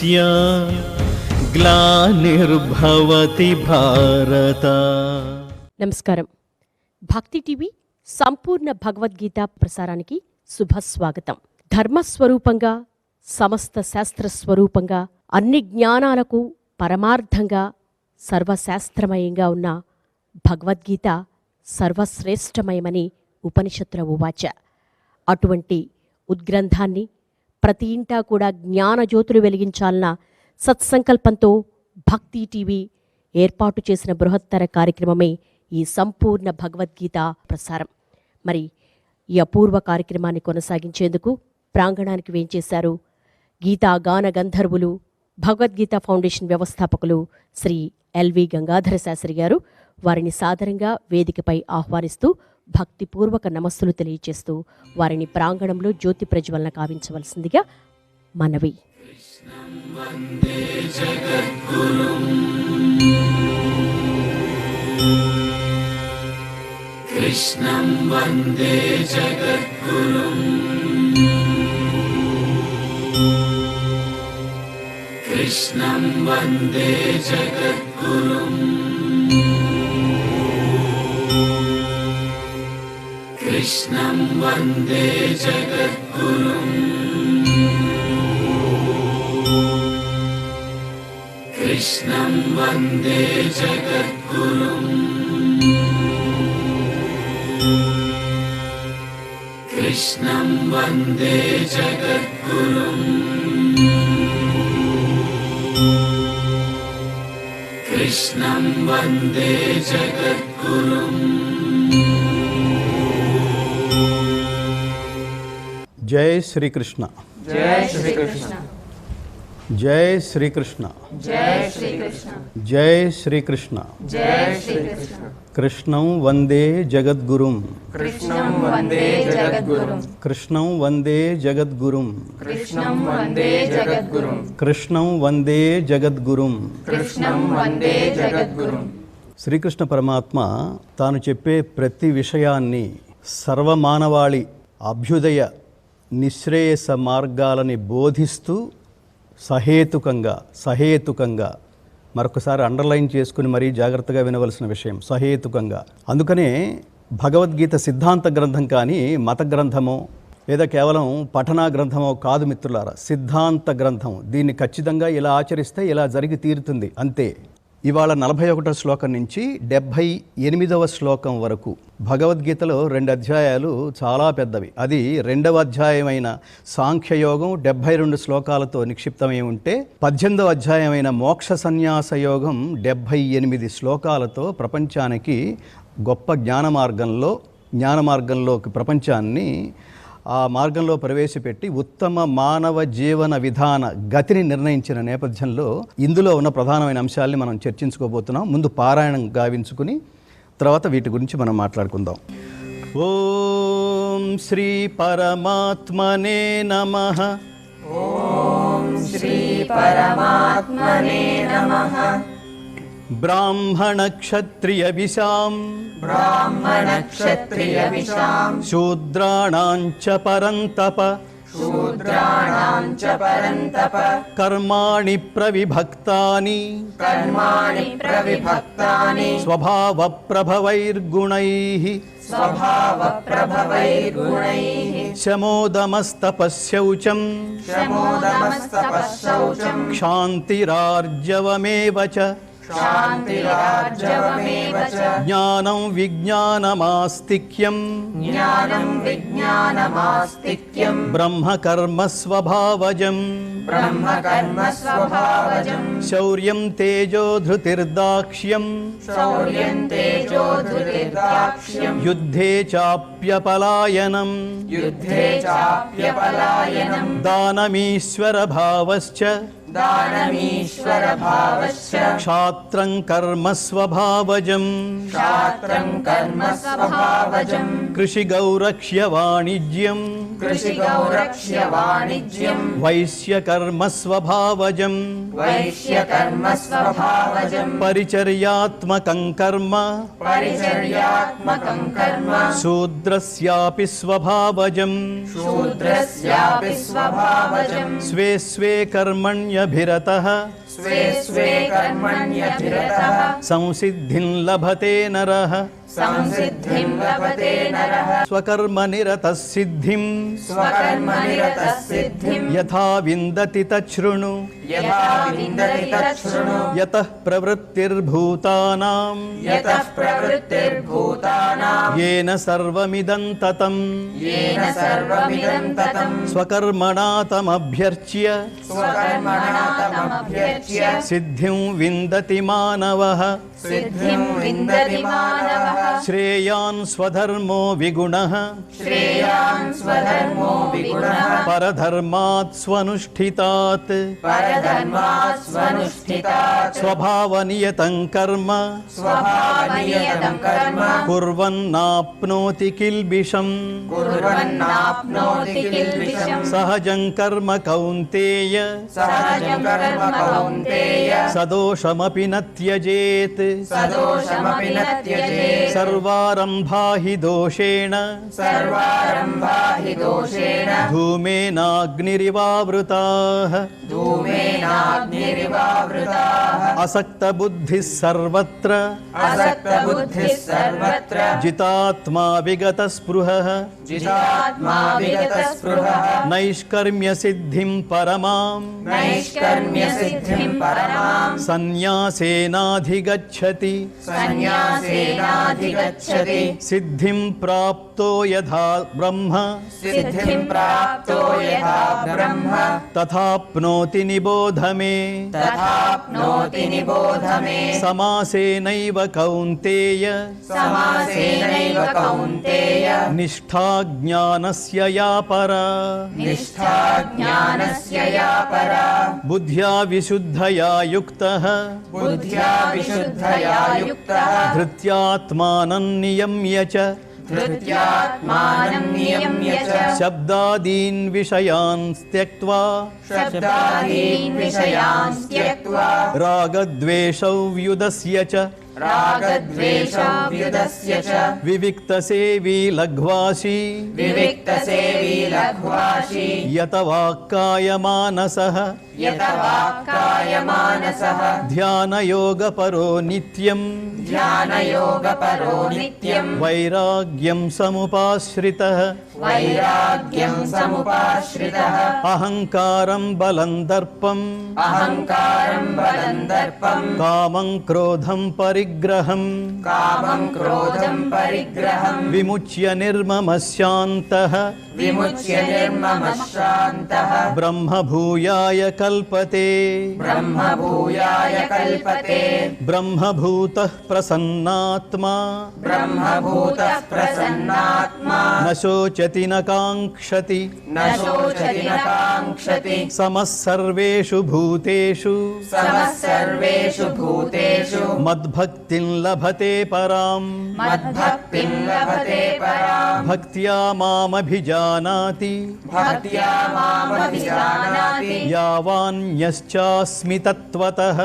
ధర్మస్య గ్లానిర్భవతి భారత. నమస్కారం. భక్తి టీవీ సంపూర్ణ భగవద్గీత ప్రసారానికి శుభస్వాగతం. ధర్మస్వరూపంగా, సమస్త శాస్త్రస్వరూపంగా, అన్ని జ్ఞానాలకు పరమార్థంగా, సర్వశాస్త్రమయంగా ఉన్న భగవద్గీత సర్వశ్రేష్టమయమని ఉపనిషత్తుల ఉవాచ. అటువంటి ఉద్గ్రంథాన్ని ప్రతి ఇంటా కూడా జ్ఞానజ్యోతులు వెలిగించాలన్న సత్సంకల్పంతో భక్తి టీవీ ఏర్పాటు చేసిన బృహత్తర కార్యక్రమమే ఈ సంపూర్ణ భగవద్గీత ప్రసారం. మరి ఈ అపూర్వ కార్యక్రమాన్ని కొనసాగించేందుకు ప్రాంగణానికి వేంచేశారు గీతా గాన గంధర్వులు, భగవద్గీత ఫౌండేషన్ వ్యవస్థాపకులు శ్రీ ఎల్వి గంగాధర శాస్త్రి గారు. వారిని సాదరంగా వేదికపై ఆహ్వానిస్తూ భక్తిపూర్వక నమస్సులు తెలియజేస్తూ వారిని ప్రాంగణంలో జ్యోతి ప్రజ్వలన కావించవలసిందిగా మనవి. కృష్ణం వందే జగద్గురుం, కృష్ణం వందే జగద్గురుం, కృష్ణం వందే జగద్గురుం, కృష్ణం వందే జగద్గురుం, కృష్ణం వందే జగద్గురుం, కృష్ణం వందే జగద్గురుం. జై శ్రీకృష్ణ. జై శ్రీకృష్ణ. జై శ్రీకృష్ణ. జై శ్రీకృష్ణ. జై శ్రీకృష్ణ. జై శ్రీకృష్ణ. కృష్ణం వందే జగద్గురుం. కృష్ణం వందే జగద్గురుం. కృష్ణం వందే జగద్గురుం. కృష్ణం వందే జగద్గురుం. కృష్ణం వందే జగద్గురుం. కృష్ణం వందే జగద్గురుం. శ్రీకృష్ణ పరమాత్మ తాను చెప్పే ప్రతి విషయాన్ని సర్వమానవాళి అభ్యుదయ నిశ్రేయస మార్గాలని బోధిస్తూ సహేతుకంగా మరొకసారి అండర్లైన్ చేసుకుని మరీ జాగ్రత్తగా వినవలసిన విషయం, సహేతుకంగా. అందుకనే భగవద్గీత సిద్ధాంత గ్రంథం కానీ మత గ్రంథమో లేదా కేవలం పఠనా గ్రంథమో కాదు మిత్రులారా, సిద్ధాంత గ్రంథం. దీన్ని ఖచ్చితంగా ఇలా ఆచరిస్తే ఇలా జరిగి తీరుతుంది అంతే. ఇవాళ 41వ శ్లోకం నుంచి 78వ శ్లోకం వరకు భగవద్గీతలో 2 అధ్యాయాలు చాలా పెద్దవి. అది 2వ అధ్యాయమైన సాంఖ్యయోగం 72 శ్లోకాలతో నిక్షిప్తమై ఉంటే, 18వ అధ్యాయమైన మోక్ష సన్యాస యోగం 78 శ్లోకాలతో ప్రపంచానికి గొప్ప జ్ఞాన మార్గంలోకి ప్రపంచాన్ని ఆ మార్గంలో ప్రవేశపెట్టి ఉత్తమ మానవ జీవన విధాన గతిని నిర్ణయించిన నేపథ్యంలో ఇందులో ఉన్న ప్రధానమైన అంశాలని మనం చర్చించుకోబోతున్నాం. ముందు పారాయణం గావించుకుని తర్వాత వీటి గురించి మనం మాట్లాడుకుందాం. ఓం శ్రీ పరమాత్మనే నమః. ఓం శ్రీ పరమాత్మనే నమః. బ్రాహ్మణ క్షత్రియ విశాం శూద్రాణాం చ పరంతప కర్మాణి ప్రవిభక్తాని స్వభావ ప్రభవైర్గుణైః శమోదమస్తపస్యౌచం క్షాంతిరార్జవమేవ చ జ్ఞానం విజ్ఞానమాస్తిక్యం బ్రహ్మకర్మ స్వభావజం శౌర్యం తేజో ధృతిర్దాక్ష్యం యుద్ధే చాప్యపలాయనం దానమీశ్వర భావశ్చ క్షాత్రం కర్మ స్వభావజం కృషి గౌరక్ష్య వాణిజ్యం कृषिगौरक्ष्य वाणिज्यं वैश्यकर्मस्वभावजं वैश्यकर्मस्वभावजं परिचर्यात्मकं कर्म परिचर्यात्मकं कर्म शूद्रस्यापि स्वभावजं शूद्रस्यापि स्वभावजं स्वे स्वे कर्मण्यभिरतः स्वे स्वे कर्मण्यभिरतः संसिद्धिं लभते नरः संसिद्धिं लभते नरः स्वकर्मनिरतः सिद्धिं स्वकर्मनिरतः सिद्धिं यथा विन्दति तच्छृणु यथा विन्दति तच्छृणु यतः प्रवृत्तिर्भूतानां यतः प्रवृत्तिर्भूतानां येन सर्वमिदं ततं येन सर्वमिदं ततं स्वकर्मणा तमभ्यर्च्य स्वकर्मणा तमभ्यर्च्य सिद्धिं विन्दति मानवः सिद्धिं विन्दति मानवः श्रेयान् स्वधर्मो विगुणः श्रेयान् स्वधर्मो विगुणः परधर्मात् स्वनुष्ठितात् परधर्मात् स्वनुष्ठितात् स्वभावनियतं कर्म स्वभावनियतं कर्म कुर्वन्नाप्नोति किल्बिषम् कुर्वन्नाप्नोति किल्बिषम् सहजं कर्म कौन्तेय सहजं कर्म कौन्तेय सदोषमपि न त्यजेत् सदोषमपि न त्यजेत् सर्वारम्भा हि दोषेण सर्वारम्भा हि दोषेण धूमेनाग्निरिवावृताः धूमेनाग्निरिवावृताः असक्तबुद्धिः सर्वत्र असक्तबुद्धिः सर्वत्र जितात्मा विगतस्पृहः जितात्मा विगतस्पृहः नैष्कर्म्यसिद्धिं परमां नैष्कर्म्यसिद्धिं परमां सन्न्यासेनाधिगच्छति सन्न्यासेनाधिगच्छति सिद्धिं प्राप्तो यथा ब्रह्म सिद्धिं प्राप्तो यथा ब्रह्म तथाप्नोति निबोध मे तथाप्नोति निबोध मे समासेनैव कौन्तेय समासेनैव कौन्तेय निष्ठा ज्ञानस्य या परा निष्ठा ज्ञानस्य या परा बुद्ध्या विशुद्धया युक्तः बुद्ध्या विशुद्धया युक्तः धृत्यात्मानं नियम्य च धृत्यात्मानं नियम्य च शब्दादीन् विषयान् त्यक्त्वा शब्दादीन् विषयान् त्यक्त्वा रागद्वेषौ व्युदस्य च रागद्वेषौ व्युदस्य च विविक्तसेवी लघ्वासी विविक्तसेवी लघ्वाशी यत वाक्कायमानसः यत वाक्कायमानसः ध्यानयोगपरो नित्यं ध्यानयोगपरो नित्यं वैराग्यं समुपाश्रितः वैराग्यं समुपाश्रितः अहङ्कारं बलं दर्पम् अहङ्कारं बलं दर्पं कामं क्रोधं परिग्रहं कामं क्रोधं परिग्रहं विमुच्य निर्ममः शान्तः विमुच्य निर्ममः शान्तः ब्रह्मभूयाय कल्पते ब्रह्मभूयाय कल्पते ब्रह्मभूतः प्रसन्नात्मा ब्रह्मभूतः प्रसन्नात्मा न शोचति न काङ्क्षति न शोचति न काङ्क्षति समः सर्वेषु भूतेषु समः सर्वेषु भूतेषु मद्भक्तिं लभते पराम् मद्भक्तिं लभते पराम् भक्त्या मामभिजानाति भक्त्या मामभिजानाति यावान्यश्चास्मि तत्त्वतः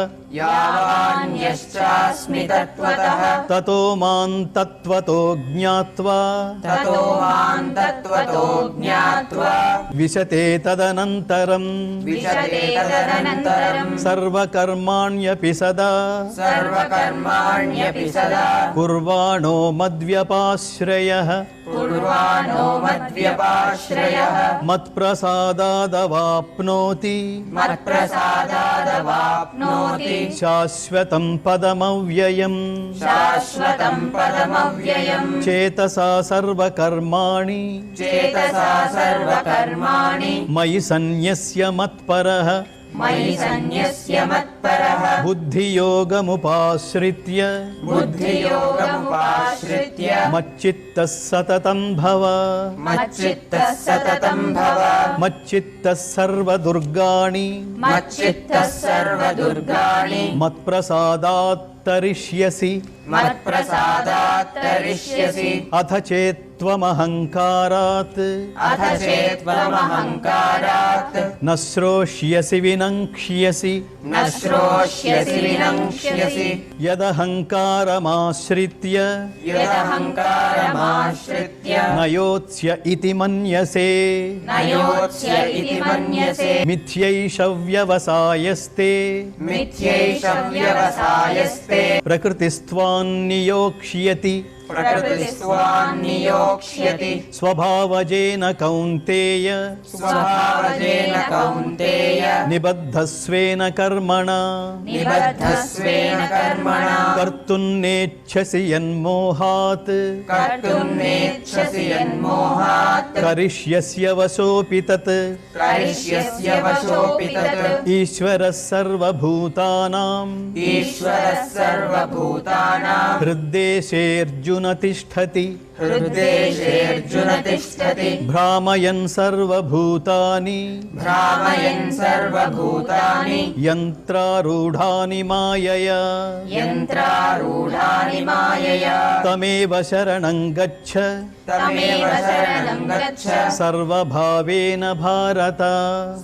यावान्यश्चास्मि तत्त्वतः ततो मां तत्त्वतो ज्ञात्वा ततो मां तत्त्वतो ज्ञात्वा विशते तदनन्तरं विशते तदनन्तरं सर्वकर्माण्यपि सदा सर्वकर्माण्यपि सदा कुर्वाणो मद्व्यपाश्रयः कुर्वाणो मद्व्यपाश्रयः मत्प्रसादादवाप्नोति मत्प्रसादादवाप्नोति शाश्वतं पदमव्ययम् शाश्वतं पदमव्ययम् चेतसा सर्वकर्माणि चेतसा सर्वकर्माणि मयि सन्न्यस्य मत्परः मयि सन्न्यस्य मत्परः మత్పరః బుద్ధియోగముపాశ్రిత్య బుద్ధియోగముపాశ్రిత్య మచ్చిత్తః సతతం భవ మచ్చిత్తః సతతం భవ మచ్చిత్తః సర్వదుర్గాణి మచ్చిత్తః సర్వదుర్గాణి మత్ప్రసాదాత్ తరిష్యసి మత్ప్రసాదాత్ తరిష్యసి అథ చేత్వమహంకారాత్ అథ చేత్వమహంకారాత్ న శ్రోష్యసి వినంక్ష్యసి న శ్రోష్యసి వినంక్ష్యసి యదహంకారమాశ్రిత్య యదహంకారమాశ్రిత్య నయోత్స్య ఇతి మన్యసే నయోత్స్య ఇతి మన్యసే మిథ్యైష వ్యవసాయస్తే మిథ్యైష వ్యవసాయస్తే ప్రకృతిస్త్వాన్నియోక్ష్యతి ప్రకృతిస్వాన్నియోక్ష్యతి స్వభావజేన కౌంతేయ స్వభావజేన కౌంతేయ నిబద్ధస్వేన కర్మణ నిబద్ధస్వేన కర్మణ కర్తున్నేచ్ఛసి యన్మోహాత్ కర్తుం నేచ్ఛసి యన్మోహాత్ కరిష్యస్య వశోపి తత్ కరిష్యస్య వశోపి తత్ ఈశ్వరः సర్వభూతానాం ఈశ్వరः సర్వభూతానాం హృద్దేశేऽర్జున తిష్ఠతి హృద్దేశేऽర్జున తిష్ఠతి భ్రామయన్ సర్వభూతాని భ్రామయన్ సర్వభూతాని యంత్రారూఢాని మాయయా యంత్రారూఢాని మాయయా తమేవ శరణం గచ్చ తమేవ శరణం గచ్చ సర్వభావేన భారత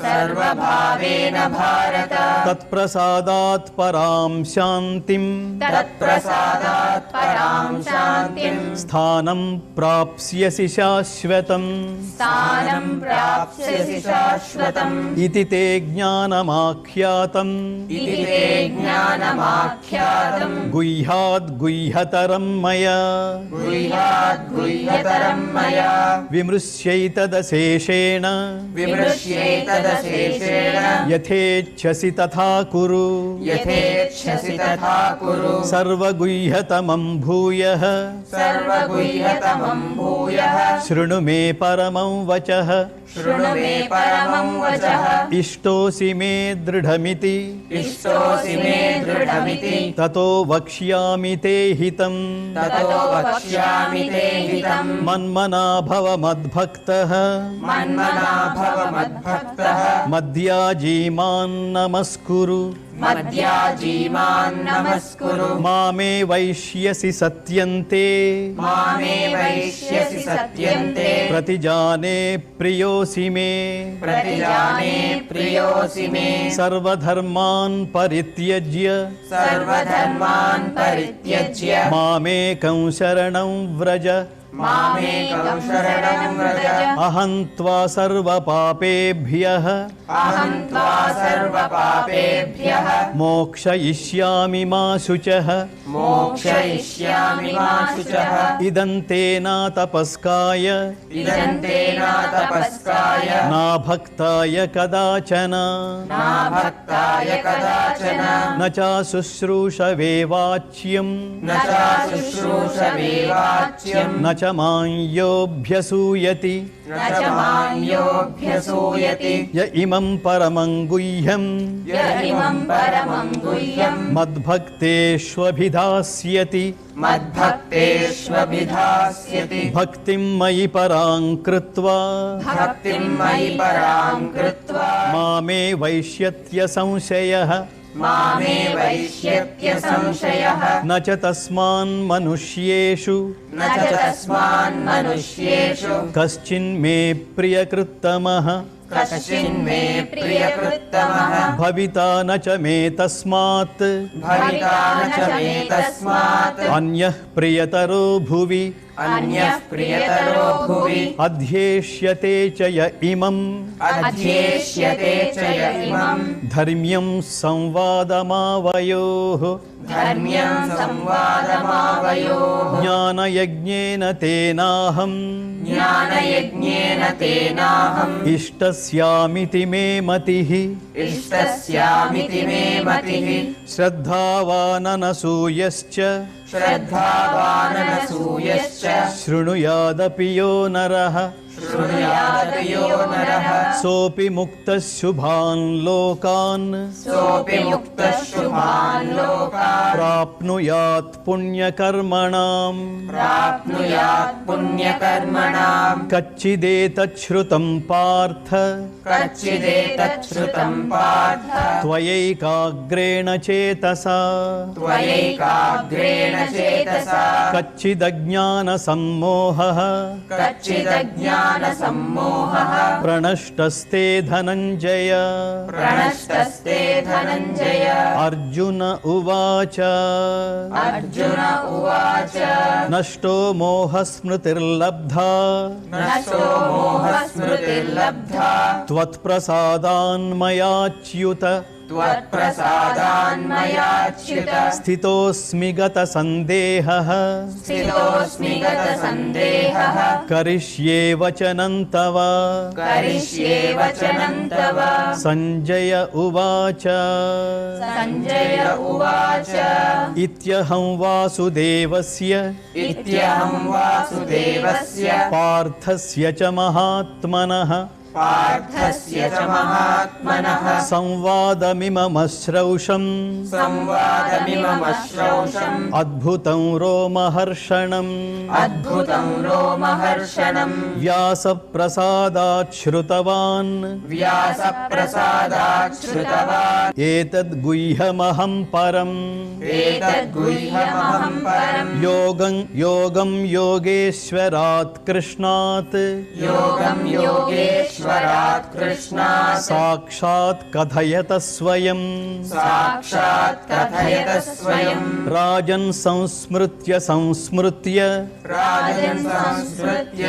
సర్వభావేన భారత తత్ప్రసాదాత్ పరాం శాంతిం తత్ప్రసాదాత్ పరాం శాంతిం స్థానం ప్రాప్స్యసి శాశ్వతం స్థానం ప్రాప్స్యసి శాశ్వతం ఇతి తే జ్ఞానమాఖ్యాతం ఇతి తే జ్ఞానమాఖ్యాతం గుహ్యాద్ గుహ్యతరం మయా గుహ్యాద్ గుహ్యతరం మయా విమృశ్యైతదశేషేణ విమృశ్యేతదశేషేణ యథేచ్ఛసి తథా కురు యథేచ్ఛసి తథా కురు సర్వగుహ్యతమం భూయః సర్వగుహ్యతమం భూయః శృణు మే పరమం వచః శృణు మే పరమం వచః ఇష్టోసి మే దృఢమితి ఇష్టోసి మే దృఢమితి తతో వక్ష్యామి తే హితం తతో వక్ష్యామి తే హితం మన్మనా భవ మద్భక్తః మన్మనా భవ మద్భక్తః మద్యాజీ మాం నమస్కురు మద్యాజీమాన్ నమస్కురు మామే వైష్యసి సత్యంతే మామే వైష్యసి సత్యంతే ప్రతిజానే ప్రియోసి మే ప్రతిజానే ప్రియోసి మే సర్వధర్మాన్ పరిత్యజ్య సర్వధర్మాన్ పరిత్యజ్య మామేకం శరణం వ్రజ మామేకం శరణం వ్రజ అహం త్వా సర్వపాపేభ్యః అహం త్వా సర్వపాపేభ్యః మోక్షయిష్యామి మా శుచః మోక్షయిష్యామి మా శుచః ఇదం తే నా తపస్కాయ ఇదం తే నా తపస్కాయ నా భక్తాయ కదాచన నా భక్తాయ కదాచన న చ శుశ్రూషవే వాచ్యం న చ శుశ్రూషవే వాచ్యం న చ మాం యోऽభ్యసూయతి న చ మాం యోऽభ్యసూయతి య ఇమం పరమం గుహ్యం య ఇమం పరమం గుహ్యం మద్భక్తేష్వభిధాస్యతి మద్భక్తేష్వభిధాస్యతి భక్తిం మయి పరాం కృత్వా భక్తిం మయి పరాం కృత్వా మామే వైష్యత్య సంశయః మామే వైష్యత్య సంశయః న చ తస్మాన్ మనుష్యేషు న చ తస్మాన్ మనుష్యేషు కశ్చిన్మే ప్రియకృత్తమః కశ్చిన్మే ప్రియకృత్తమః భవితా న చ మే తస్మాత్ భవితా న చ మే తస్మాత్ అన్యః ప్రియతరో భువి అన్యః ప్రియతరో భువి అధ్యేష్యతే చ య ఇమం అధ్యేష్యతే చ య ఇమం ధర్మ్యం సంవాదమావయోః ధర్మ్యం సంవాదమావయోః జ్ఞానయజ్ఞేన తేనాహం జ్ఞానయజ్ఞేన తేనాహం ఇష్టస్యామితి మే మతిః ఇష్టస్యామితి మే మతిః శ్రద్ధావాననసూయశ్చ శ్రద్ధావాననసూయశ్చ శృణుయాదపి యో నరః शृणुयात् यो नरः सोऽपि मुक्तः शुभान् लोकान् सोऽपि मुक्तः शुभान् लोकान् प्राप्नुयात् पुण्यकर्मणाम् प्राप्नुयात् पुण्यकर्मणाम् कच्चिदेतच्छ्रुतं पार्थ कच्चिदेतच्छ्रुतं पार्थ त्वयैकाग्रेण चेतसा त्वयैकाग्रेण चेतसा कच्चिदज्ञानसम्मोहः कच्चिदज्ञानसम्मोहः प्रणष्टस्ते धनञ्जय प्रणष्टस्ते धनञ्जय अर्जुन उवाच अर्जुन उवाच नष्टो मोहस्मृतिर्लब्धा नष्टो मोहस्मृतिर्लब्धा त्वत्प्रसादान्मयाच्युत त्वत्प्रसादान्मयाच्युत स्थितोऽस्मि गतसन्देहः स्थितोऽस्मि गतसन्देहः करिष्ये वचनं तव करिष्ये वचनं तव सञ्जय उवाच सञ्जय उवाच इत्यहं वासुदेवस्य इत्यहं वासुदेवस्य पार्थस्य च महात्मनः पार्थस्य च महात्मनः संवादमिममश्रौषम् संवादमिममश्रौषम् अद्भुतं रोमहर्षणम् अद्भुतं रोमहर्षणम् व्यासप्रसादात् श्रुतवान् व्यासप्रसादात् श्रुतवान् एतद्गुह्यमहं परम् एतद्गुह्यमहं परम् योगं योगेश्वरात् कृष्णात् योगं योगेश्वरात् कृष्णात् साक्षात् कथयत स्वयं साक्षात् कथयत स्वयं राजन् संस्मृत्य राजन् संस्मृत्य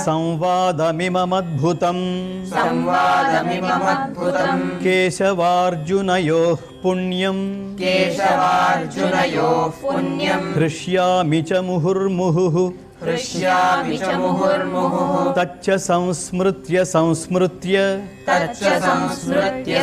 संवादमिममद्भुतम् संवादमिममद्भुतम् केशवार्जुनयोः पुण्यम् केशवार्जुनयोः पुण्यम् हृष्यामि च मुहुर्मुहुः हृष्यामि च मुहुर्मुहुः तच्च संस्मृत्य तच्च संस्मृत्य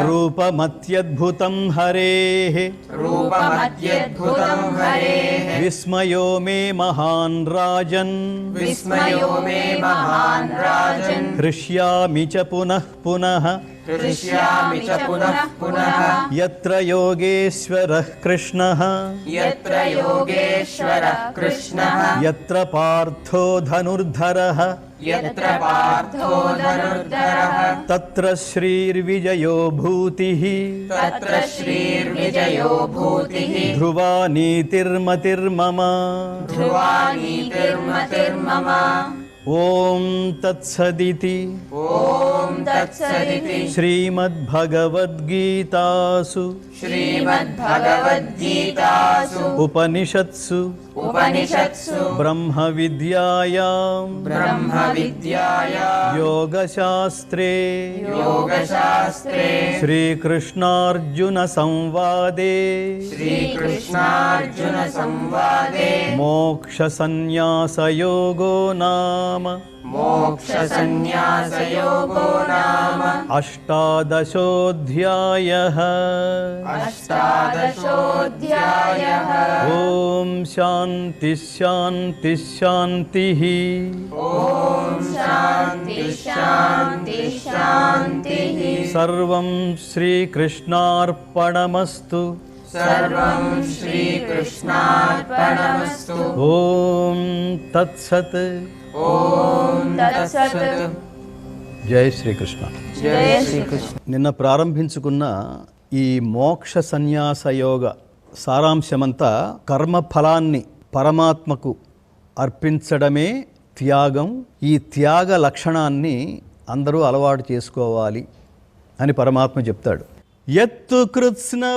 रूपमत्यद्भुतं हरेः रूपमत्यद्भुतं हरेः विस्मयो मे महान् राजन् विस्मयो मे महान् राजन् हृष्यामि च पुनः पुनः हृष्यामि च पुनः पुनः यत्र योगेश्वरः कृष्णः यत्र योगेश्वरः कृष्णः यत्र पार्थो धनुर्धरः यत्र पार्थो धनुर्धरः तत्र श्रीर्विजयो भूतिः तत्र श्रीर्विजयो भूतिः ध्रुवा नीतिर्मतिर्मम ध्रुवा नीतिर्मतिर्मम ॐ तत्सदिति ॐ तत्सदिति श्रीमद्भगवद्गीतासु श्रीमद्भगवद्गीतासु उपनिषत्सु ब्रह्मविद्यायां ब्रह्मविद्यायां योगशास्त्रे श्रीकृष्णार्जुनसंवादे श्रीकृष्णार्जुनसंवादे मोक्षसंन्यासयोगो नाम मोक्षसंन्यासयोगो नाम अष्टादशोऽध्यायः अष्टादशोऽध्यायः ॐ शान्तिः शान्तिः शान्तिः ॐ शान्तिः शान्तिः शान्तिः सर्वं श्रीकृष्णार्पणमस्तु सर्वं श्रीकृष्णार्पणमस्तु ॐ तत्सत् ॐ तत्सत् జై శ్రీకృష్ణ. జయ శ్రీకృష్ణ. నిన్న ప్రారంభించుకున్న ఈ మోక్ష సన్యాస యోగ సారాంశమంతా కర్మఫలాన్ని పరమాత్మకు అర్పించడమే త్యాగం. ఈ త్యాగ లక్షణాన్ని అందరూ అలవాటు చేసుకోవాలి అని పరమాత్మ చెప్తాడు. యత్తు కృత్స్నవదేకస్మిన్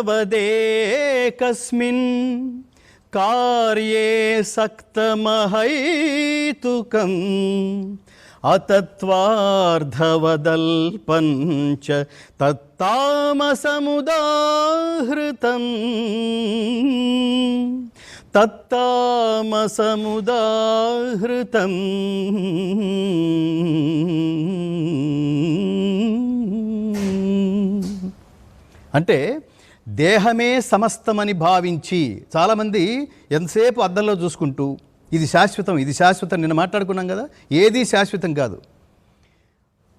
కార్యే సక్తమహైతుకం అతత్వార్ధవదల్పంచ తత్తామసముదాహృతం తత్తామసముదాహృతం. అంటే దేహమే సమస్తమని భావించి చాలామంది ఎంతసేపు అద్దంలో చూసుకుంటూ ఇది శాశ్వతం, ఇది శాశ్వతం. నిన్న మాట్లాడుకున్నాం కదా, ఏది శాశ్వతం కాదు.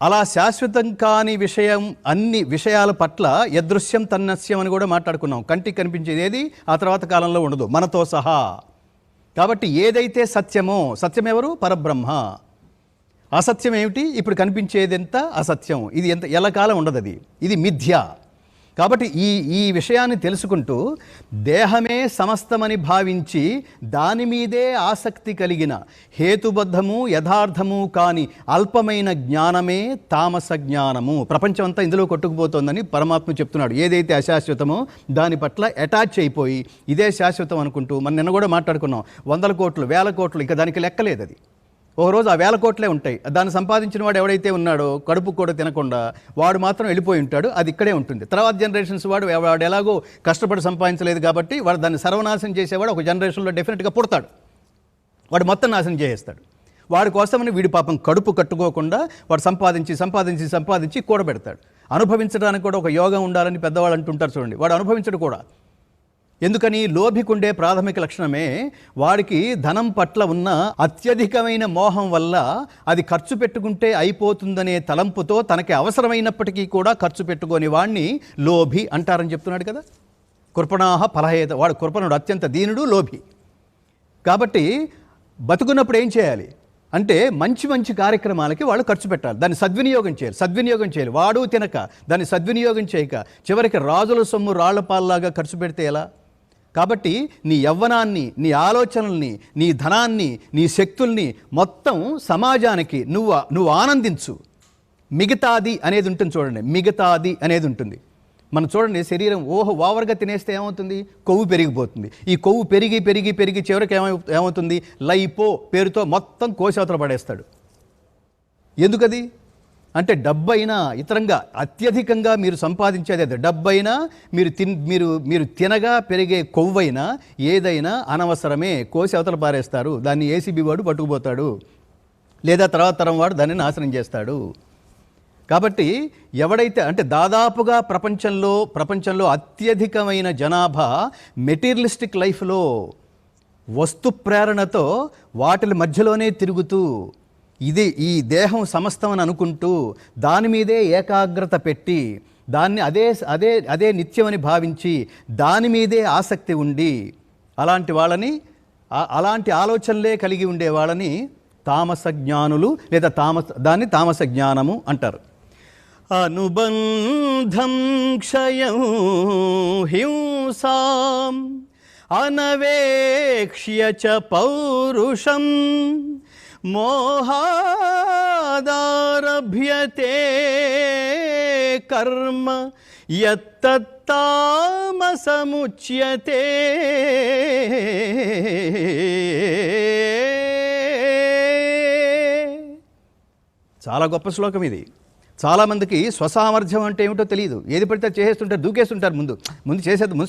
అలా శాశ్వతం కాని విషయం, అన్ని విషయాల పట్ల యదృశ్యం తన్నస్యం అని కూడా మాట్లాడుకున్నాం. కంటికి కనిపించేది ఏది ఆ తర్వాత కాలంలో ఉండదు, మనతో సహా. కాబట్టి ఏదైతే సత్యమో, సత్యం ఎవరు? పరబ్రహ్మ. అసత్యం ఏమిటి? ఇప్పుడు కనిపించేది ఎంత అసత్యం, ఇది ఎంత ఎల్లకాలం ఉండదు, ఇది మిథ్య. కాబట్టి ఈ విషయాన్ని తెలుసుకుంటూ దేహమే సమస్తమని భావించి దాని మీదే ఆసక్తి కలిగిన హేతుబద్ధము యథార్థము కాని అల్పమైన జ్ఞానమే తామస జ్ఞానము. ప్రపంచం అంతా ఇందులో కొట్టుకుపోతోందని పరమాత్మ చెప్తున్నాడు. ఏదైతే అశాశ్వతమో దాని పట్ల అటాచ్ అయిపోయి ఇదే శాశ్వతం అనుకుంటూ, మనం నిన్న కూడా మాట్లాడుకున్నాం, 100 కోట్లు 1000 కోట్లు, ఇక దానికి లెక్కలేదు. అది ఒకరోజు ఆ 1000 కోట్లే ఉంటాయి. దాన్ని సంపాదించిన వాడు ఎవడైతే ఉన్నాడో కడుపు కూడా తినకుండా వాడు మాత్రం వెళ్ళిపోయి ఉంటాడు, అది ఇక్కడే ఉంటుంది. తర్వాత జనరేషన్స్ వాడు ఎలాగో కష్టపడి సంపాదించలేదు కాబట్టి వాడు దాన్ని సర్వనాశనం చేసేవాడు ఒక జనరేషన్లో డెఫినెట్గా పుడతాడు. వాడు మొత్తం నాశనం చేసేస్తాడు. వాడి కోసమని వీడి పాపం కడుపు కట్టుకోకుండా వాడు సంపాదించి కూడబెడతాడు. అనుభవించడానికి కూడా ఒక యోగం ఉండాలని పెద్దవాళ్ళు అంటుంటారు చూడండి. వాడు అనుభవించడు కూడా. ఎందుకని? లోభికుండే ప్రాథమిక లక్షణమే వాడికి ధనం పట్ల ఉన్న అత్యధికమైన మోహం వల్ల అది ఖర్చు పెట్టుకుంటే అయిపోతుందనే తలంపుతో తనకి అవసరమైనప్పటికీ కూడా ఖర్చు పెట్టుకొని వాడిని లోభి అంటారని చెప్తున్నాడు కదా. కృపణాహ ఫలహేత, వాడు కృపణుడు, అత్యంత దీనుడు, లోభి. కాబట్టి బతుకున్నప్పుడు ఏం చేయాలి అంటే మంచి కార్యక్రమాలకి వాళ్ళు ఖర్చు పెట్టాలి, దాన్ని సద్వినియోగం చేయాలి. వాడు తినక దాన్ని సద్వినియోగం చేయక చివరికి రాజుల సొమ్ము రాళ్లపాల్లాగా ఖర్చు పెడితే ఎలా? కాబట్టి నీ యవ్వనాన్ని, నీ ఆలోచనల్ని, నీ ధనాన్ని, నీ శక్తుల్ని మొత్తం సమాజానికి నువ్వు ఆనందించు. మిగతాది అనేది ఉంటుంది చూడండి, మిగతాది అనేది ఉంటుంది. మనం చూడండి, శరీరం ఓవర్గా తినేస్తే ఏమవుతుంది? కొవ్వు పెరిగిపోతుంది. ఈ కొవ్వు పెరిగి చివరికి ఏమవుతుంది? లైపో పేరుతో మొత్తం కోశవతల పడేస్తాడు. ఎందుకది అంటే డబ్బైనా ఇతరంగా అత్యధికంగా మీరు సంపాదించేది అది. డబ్బైనా మీరు తినగా పెరిగే కొవ్వైనా ఏదైనా అనవసరమే, కోసి అవతల పారేస్తారు. దాన్ని ఏసీబీ వాడు పట్టుకుపోతాడు, లేదా తర్వాత తరం వాడు దాన్ని నాశనం చేస్తాడు. కాబట్టి ఎవడైతే అంటే దాదాపుగా ప్రపంచంలో అత్యధికమైన జనాభా మెటీరియలిస్టిక్ లైఫ్లో వస్తు ప్రేరణతో వాటి మధ్యలోనే తిరుగుతూ ఇది ఈ దేహం సమస్తం అని అనుకుంటూ దాని మీదే ఏకాగ్రత పెట్టి దాన్ని అదే నిత్యమని భావించి దాని మీదే ఆసక్తి ఉండి అలాంటి ఆలోచనలే కలిగి ఉండే వాళ్ళని తామస జ్ఞానులు లేదా దాన్ని తామస జ్ఞానము అంటారు. అనుబంధం క్షయం హింసాం అనవేక్ష్య చ పౌరుషం మోహాదారభ్యతే కర్మ యత్తత్తామసముచ్యతే. చాలా గొప్ప శ్లోకం ఇది. చాలామందికి స్వసామర్థ్యం అంటే ఏమిటో తెలియదు. ఏది పడితే చేసేస్తుంటారు, దూకేస్తుంటారు. ముందు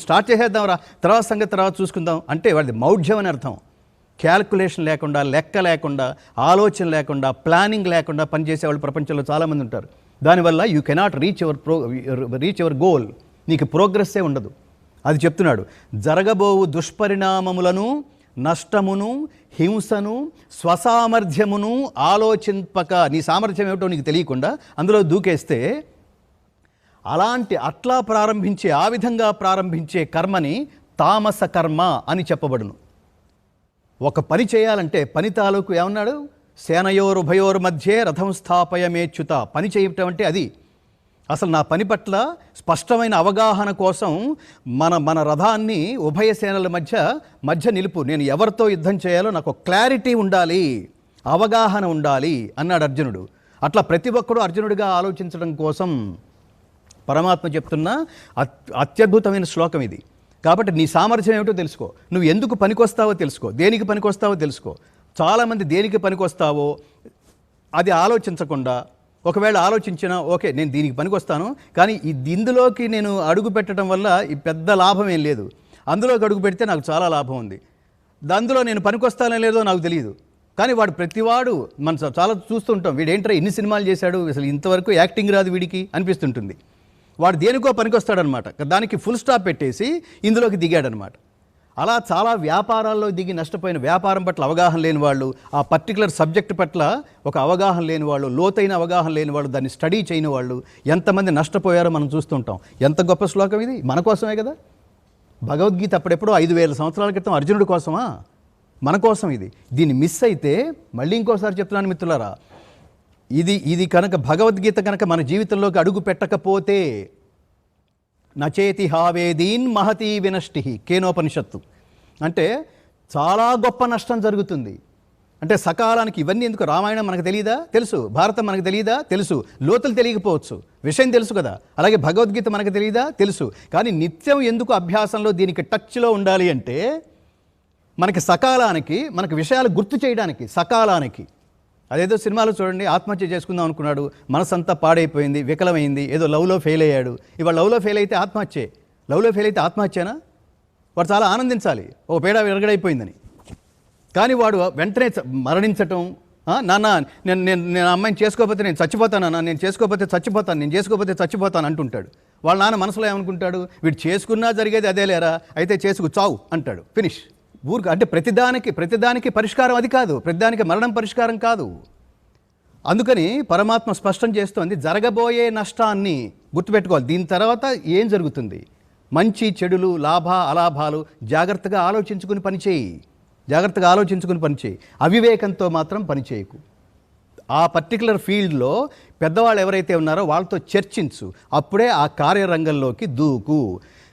స్టార్ట్ చేసేద్దాం రా, తర్వాత సంగతి తర్వాత చూసుకుందాం అంటే వాడిది మౌఢ్యం అని అర్థం. క్యాల్కులేషన్ లేకుండా, లెక్క లేకుండా, ఆలోచన లేకుండా, ప్లానింగ్ లేకుండా పనిచేసేవాళ్ళు ప్రపంచంలో చాలామంది ఉంటారు. దానివల్ల you cannot reach your goal. నీకు ప్రోగ్రెస్సే ఉండదు. అది చెప్తున్నాడు. జరగబోవు దుష్పరిణామములను, నష్టమును, హింసను, స్వసామర్థ్యమును ఆలోచింపక నీ సామర్థ్యం ఏమిటో నీకు తెలియకుండా అందులో దూకేస్తే ఆ విధంగా ప్రారంభించే కర్మని తామస కర్మ అని చెప్పబడును. ఒక పని చేయాలంటే పని తాలూకు ఏమన్నాడు? సేనయోరుభయోర్ మధ్యే రథం స్థాపయమేచ్యుత. పని చేయటం అంటే అది. అసలు నా పని పట్ల స్పష్టమైన అవగాహన కోసం మన రథాన్ని ఉభయ సేనల మధ్య నిలుపు. నేను ఎవరితో యుద్ధం చేయాలో నాకు క్లారిటీ ఉండాలి, అవగాహన ఉండాలి అన్నాడు అర్జునుడు. అట్లా ప్రతి ఒక్కడు అర్జునుడిగా ఆలోచించడం కోసం పరమాత్మ చెప్తున్న అత్యద్భుతమైన శ్లోకం ఇది. కాబట్టి నీ సామర్థ్యం ఏమిటో తెలుసుకో, నువ్వు ఎందుకు పనికొస్తావో తెలుసుకో, దేనికి పనికొస్తావో తెలుసుకో. చాలామంది దేనికి పనికొస్తావో అది ఆలోచించకుండా, ఒకవేళ ఆలోచించినా ఓకే నేను దీనికి పనికొస్తాను, కానీ ఇందులోకి నేను అడుగు పెట్టడం వల్ల ఈ పెద్ద లాభం ఏం లేదు, అందులోకి అడుగు పెడితే నాకు చాలా లాభం ఉంది, అందులో నేను పనికొస్తానో లేదో నాకు తెలియదు. కానీ వాడు ప్రతివాడు మనం చాలా చూస్తుంటాం, వీడేంట్రా ఇన్ని సినిమాలు చేశాడు, అసలు ఇంతవరకు యాక్టింగ్ రాదు వీడికి అనిపిస్తుంటుంది. వాడు దేనికో పనికొస్తాడనమాట, దానికి ఫుల్ స్టాప్ పెట్టేసి ఇందులోకి దిగాడనమాట. అలా చాలా వ్యాపారాల్లో దిగి నష్టపోయిన, వ్యాపారం పట్ల అవగాహన లేని వాళ్ళు, ఆ పర్టికులర్ సబ్జెక్ట్ పట్ల ఒక అవగాహన లేని వాళ్ళు, లోతైన అవగాహన లేని వాళ్ళు, దాన్ని స్టడీ చేయని వాళ్ళు ఎంతమంది నష్టపోయారో మనం చూస్తుంటాం. ఎంత గొప్ప శ్లోకం ఇది, మన కోసమే కదా. భగవద్గీత అప్పుడెప్పుడో 5000 సంవత్సరాల క్రితం అర్జునుడి కోసమా, మన కోసం ఇది. దీన్ని మిస్ అయితే, మళ్ళీ ఇంకోసారి చెప్తున్నాను మిత్రులారా, ఇది కనుక భగవద్గీత కనుక మన జీవితంలోకి అడుగు పెట్టకపోతే నచేతి హావేదీన్ మహతీ వినష్టి, కేనోపనిషత్తు. అంటే చాలా గొప్ప నష్టం జరుగుతుంది. అంటే సకాలానికి ఇవన్నీ ఎందుకు, రామాయణం మనకు తెలియదా? తెలుసు. భారతం మనకు తెలియదా? తెలుసు. లోతులు తెలియకపోవచ్చు, విషయం తెలుసు కదా. అలాగే భగవద్గీత మనకు తెలియదా? తెలుసు. కానీ నిత్యం ఎందుకు అభ్యాసంలో దీనికి టచ్లో ఉండాలి అంటే, మనకి సకాలానికి, మనకి విషయాలు గుర్తు చేయడానికి సకాలానికి. అదేదో సినిమాలో చూడండి, ఆత్మహత్య చేసుకుందాం అనుకున్నాడు, మనసంతా పాడైపోయింది, వికలమైంది, ఏదో లవ్లో ఫెయిల్ అయ్యాడు. ఇవాళ లవ్లో ఫెయిల్ అయితే ఆత్మహత్యే. లవ్లో ఫెయిల్ అయితే ఆత్మహత్యేనా? వాడు చాలా ఆనందించాలి, ఓ పేడ విరగడైపోయిందని. కానీ వాడు వెంటనే మరణించటం, నాన్న నేను అమ్మాయిని చేసుకోకపోతే నేను చచ్చిపోతానన్నా, నేను చేసుకోకపోతే చచ్చిపోతాను, నేను చేసుకోకపోతే చచ్చిపోతాను అంటుంటాడు. వాళ్ళ నాన్న మనసులో ఏమనుకుంటాడు, వీడు చేసుకున్నా జరిగేది అదే లేరా, అయితే చేసుకు చావు అంటాడు, ఫినిష్. ఊరికి అంటే ప్రతిదానికి పరిష్కారం అది కాదు, ప్రతిదానికి మరణం పరిష్కారం కాదు. అందుకని పరమాత్మ స్పష్టం చేస్తోంది, జరగబోయే నష్టాన్ని గుర్తుపెట్టుకోవాలి. దీని తర్వాత ఏం జరుగుతుంది, మంచి చెడులు, లాభ అలాభాలు జాగ్రత్తగా ఆలోచించుకుని పనిచేయి. అవివేకంతో మాత్రం పనిచేయకు. ఆ పర్టికులర్ ఫీల్డ్లో పెద్దవాళ్ళు ఎవరైతే ఉన్నారో వాళ్ళతో చర్చించు, అప్పుడే ఆ కార్యరంగంలోకి దూకు.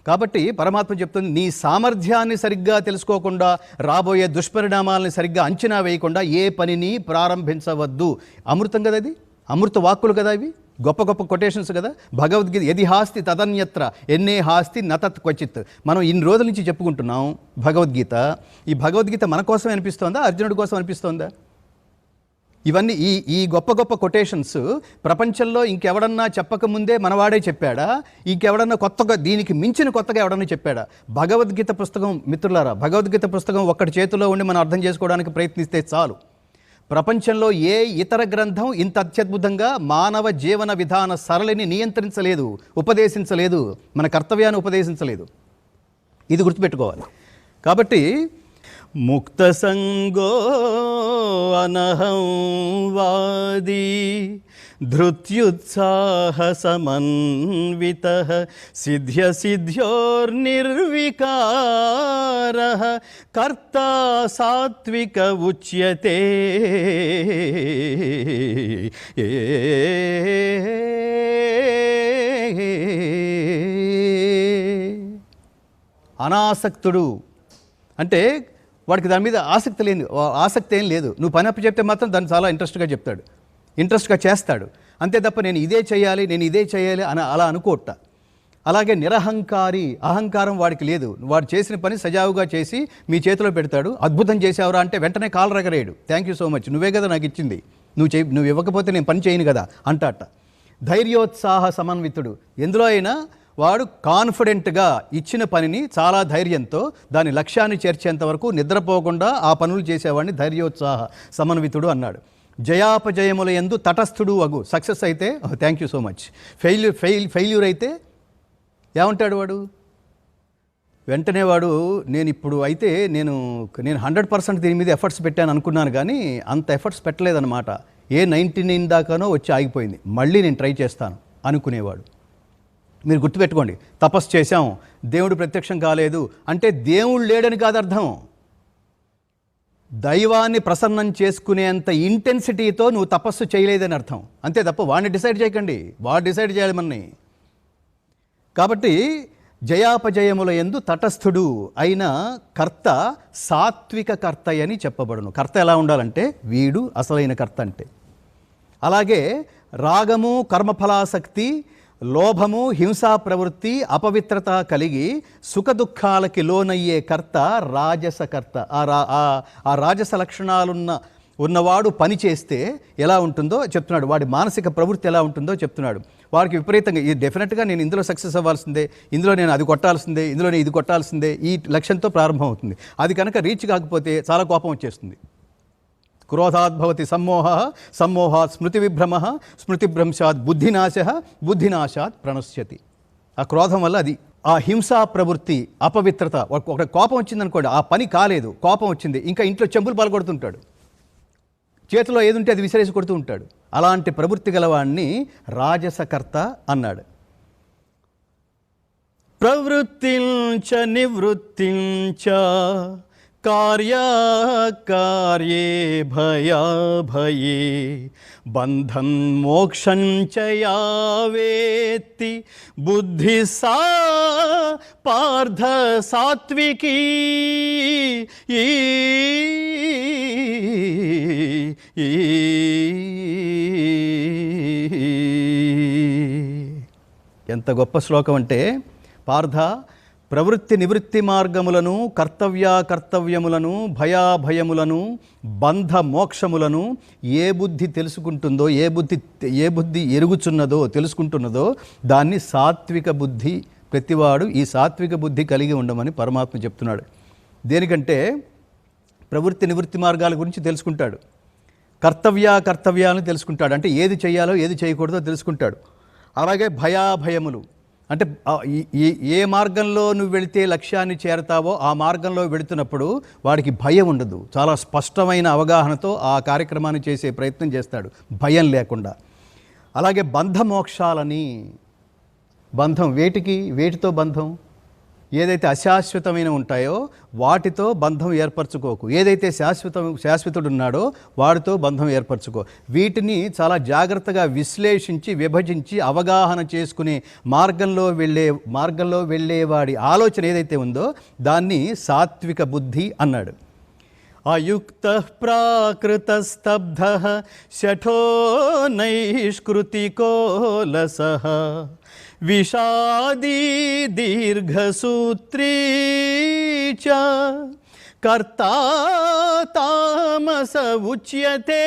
కాబట్టి పరమాత్మ చెప్తుంది, నీ సామర్థ్యాన్ని సరిగ్గా తెలుసుకోకుండా, రాబోయే దుష్పరిణామాలని సరిగ్గా అంచనా వేయకుండా ఏ పనిని ప్రారంభించవద్దు. అమృతం కదా ఇది, అమృత వాక్కులు కదా ఇవి, గొప్ప గొప్ప కొటేషన్స్ కదా. భగవద్గీత యది హాస్తి తదన్యత్ర ఎన్నే హాస్తి నతత్ క్వచిత్. మనం ఇన్ని రోజుల నుంచి చెప్పుకుంటున్నాం భగవద్గీత. ఈ భగవద్గీత మన కోసం అనిపిస్తోందా, అర్జునుడి కోసం అనిపిస్తోందా? ఇవన్నీ ఈ గొప్ప గొప్ప కొటేషన్స్ ప్రపంచంలో ఇంకెవడన్నా చెప్పకముందే మనవాడే చెప్పాడా, ఇంకెవడన్నా కొత్తగా దీనికి మించిన కొత్తగా ఎవడన్నా చెప్పాడా? భగవద్గీత పుస్తకం మిత్రులారా, భగవద్గీత పుస్తకం ఒక్కటి చేతిలో ఉండి మనం అర్థం చేసుకోవడానికి ప్రయత్నిస్తే చాలు. ప్రపంచంలో ఏ ఇతర గ్రంథం ఇంత అత్యద్భుతంగా మానవ జీవన విధాన సరళిని నియంత్రించలేదు, ఉపదేశించలేదు, మన కర్తవ్యాన్ని ఉపదేశించలేదు. ఇది గుర్తుపెట్టుకోవాలి. కాబట్టి ముక్త సంగో అనహం వాది ధృత్యుత్సాహ సమన్వితః సిద్ధ్య సిద్ధ్యోర్నిర్వికారః కర్తా సాత్విక ఉచ్యతే. అనాసక్తుడు అంటే వాడికి దాని మీద ఆసక్తి ఏం లేదు. నువ్వు పని అప్పు చెప్తే మాత్రం దాన్ని చాలా ఇంట్రెస్ట్గా చెప్తాడు, ఇంట్రెస్ట్గా చేస్తాడు. అంతే తప్ప నేను ఇదే చేయాలి అని అలా అనుకోట. అలాగే నిరహంకారి, అహంకారం వాడికి లేదు. వాడు చేసిన పని సజావుగా చేసి మీ చేతిలో పెడతాడు. అద్భుతం చేసావురా అంటే వెంటనే కాలు రగరేయడు, థ్యాంక్ యూ సో మచ్, నువ్వే కదా నాకు ఇచ్చింది, నువ్వు ఇవ్వకపోతే నేను పని చేయను కదా అంటాట. ధైర్యోత్సాహ సమన్వితుడు, ఎందులో అయినా వాడు కాన్ఫిడెంట్గా ఇచ్చిన పనిని చాలా ధైర్యంతో దాని లక్ష్యాన్ని చేర్చేంత వరకు నిద్రపోకుండా ఆ పనులు చేసేవాడిని ధైర్యోత్సాహ సమన్వితుడు అన్నాడు. జయాపజయముల యందు తటస్థుడు అగు, సక్సెస్ అయితే thank you so much, failure అయితే ఏమంటాడు వాడు? వెంటనే వాడు నేను 100% దీని మీద ఎఫర్ట్స్ పెట్టాను అనుకున్నాను, కానీ అంత ఎఫర్ట్స్ పెట్టలేదన్నమాట, ఏ 99 దాకానో వచ్చి ఆగిపోయింది, మళ్ళీ నేను ట్రై చేస్తాను అనుకునేవాడు. మీరు గుర్తుపెట్టుకోండి, తపస్సు చేశాం, దేవుడు ప్రత్యక్షం కాలేదు అంటే దేవుడు లేడని కాదు అర్థం. దైవాన్ని ప్రసన్నం చేసుకునేంత ఇంటెన్సిటీతో నువ్వు తపస్సు చేయలేదని అర్థం. అంతే తప్ప వాడిని డిసైడ్ చేయకండి, వాడు డిసైడ్ చేయాలి మనని. కాబట్టి జయాపజయముల యందు తటస్థుడు అయిన కర్త సాత్విక కర్త అని చెప్పబడును. కర్త ఎలా ఉండాలంటే వీడు అసలైన కర్త అంటే. అలాగే రాగము, కర్మఫలాసక్తి, లోభము, హింసా ప్రవృత్తి, అపవిత్రత కలిగి సుఖదుఖాలకి లోనయ్యే కర్త రాజసకర్త. ఆ రాజస ఉన్నవాడు పని చేస్తే ఎలా ఉంటుందో చెప్తున్నాడు, వాడి మానసిక ప్రవృత్తి ఎలా ఉంటుందో చెప్తున్నాడు. వాడికి విపరీతంగా ఇది డెఫినెట్గా నేను ఇందులో సక్సెస్ అవ్వాల్సిందే, ఇందులో నేను అది కొట్టాల్సిందే, ఇందులో నేను ఇది కొట్టాల్సిందే, ఈ లక్ష్యంతో ప్రారంభమవుతుంది. అది కనుక రీచ్ కాకపోతే చాలా కోపం వచ్చేస్తుంది. క్రోధాద్భవతి సమ్మోహ, సమ్మోహాత్ స్మృతి విభ్రమ, స్మృతిభ్రంశాత్ బుద్ధినాశ, బుద్ధినాశాత్ ప్రణశ్యతి. ఆ క్రోధం వల్ల అది ఆ హింసా ప్రవృత్తి, అపవిత్రత, ఒక కోపం వచ్చిందనుకోండి, ఆ పని కాలేదు, కోపం వచ్చింది, ఇంకా ఇంట్లో చెంబులు పాల్గొడుతుంటాడు, చేతిలో ఏది ఉంటే అది విసిరేసి కొడుతూ ఉంటాడు. అలాంటి ప్రవృత్తి గలవాణ్ణి రాజసకర్త అన్నాడు. ప్రవృత్తించ నివృత్తించ కార్యకార్యే భయాభయే బంధం మోక్షం చ యా వేత్తి బుద్ధి సా పార్థ సాత్వికీ ఎంత గొప్ప శ్లోకం అంటే, పార్థ, ప్రవృత్తి నివృత్తి మార్గములను, కర్తవ్యములను, భయాభయములను, బంధ మోక్షములను ఏ బుద్ధి తెలుసుకుంటుందో, ఏ బుద్ధి ఎరుగుచున్నదో, తెలుసుకుంటున్నదో దాన్ని సాత్విక బుద్ధి. ప్రతివాడు ఈ సాత్విక బుద్ధి కలిగి ఉండమని పరమాత్మ చెప్తున్నాడు. దేనికంటే ప్రవృత్తి నివృత్తి మార్గాల గురించి తెలుసుకుంటాడు, కర్తవ్యాలను తెలుసుకుంటాడు, అంటే ఏది చేయాలో ఏది చేయకూడదో తెలుసుకుంటాడు. అలాగే భయాభయములు అంటే ఏ మార్గంలో నువ్వు వెళితే లక్ష్యాన్ని చేరతావో ఆ మార్గంలో వెళుతున్నప్పుడు వాడికి భయం ఉండదు. చాలా స్పష్టమైన అవగాహనతో ఆ కార్యక్రమాన్ని చేసే ప్రయత్నం చేస్తాడు, భయం లేకుండా. అలాగే బంధమోక్షాలని, బంధం వేటితో బంధం? ఏదైతే అశాశ్వతమైన ఉంటాయో వాటితో బంధం ఏర్పరచుకోకు. ఏదైతే శాశ్వతుడు ఉన్నాడో వాడితో బంధం ఏర్పరచుకో. వీటిని చాలా జాగ్రత్తగా విశ్లేషించి, విభజించి, అవగాహన చేసుకునే మార్గంలో వెళ్ళేవాడి ఆలోచన ఏదైతే ఉందో దాన్ని సాత్విక బుద్ధి అన్నాడు. అయుక్త ప్రాకృతస్తబ్ధ శఠో నైష్కృతికో లసః విషాదీ దీర్ఘసూత్రీ చ కర్తా తామస ఉచ్యతే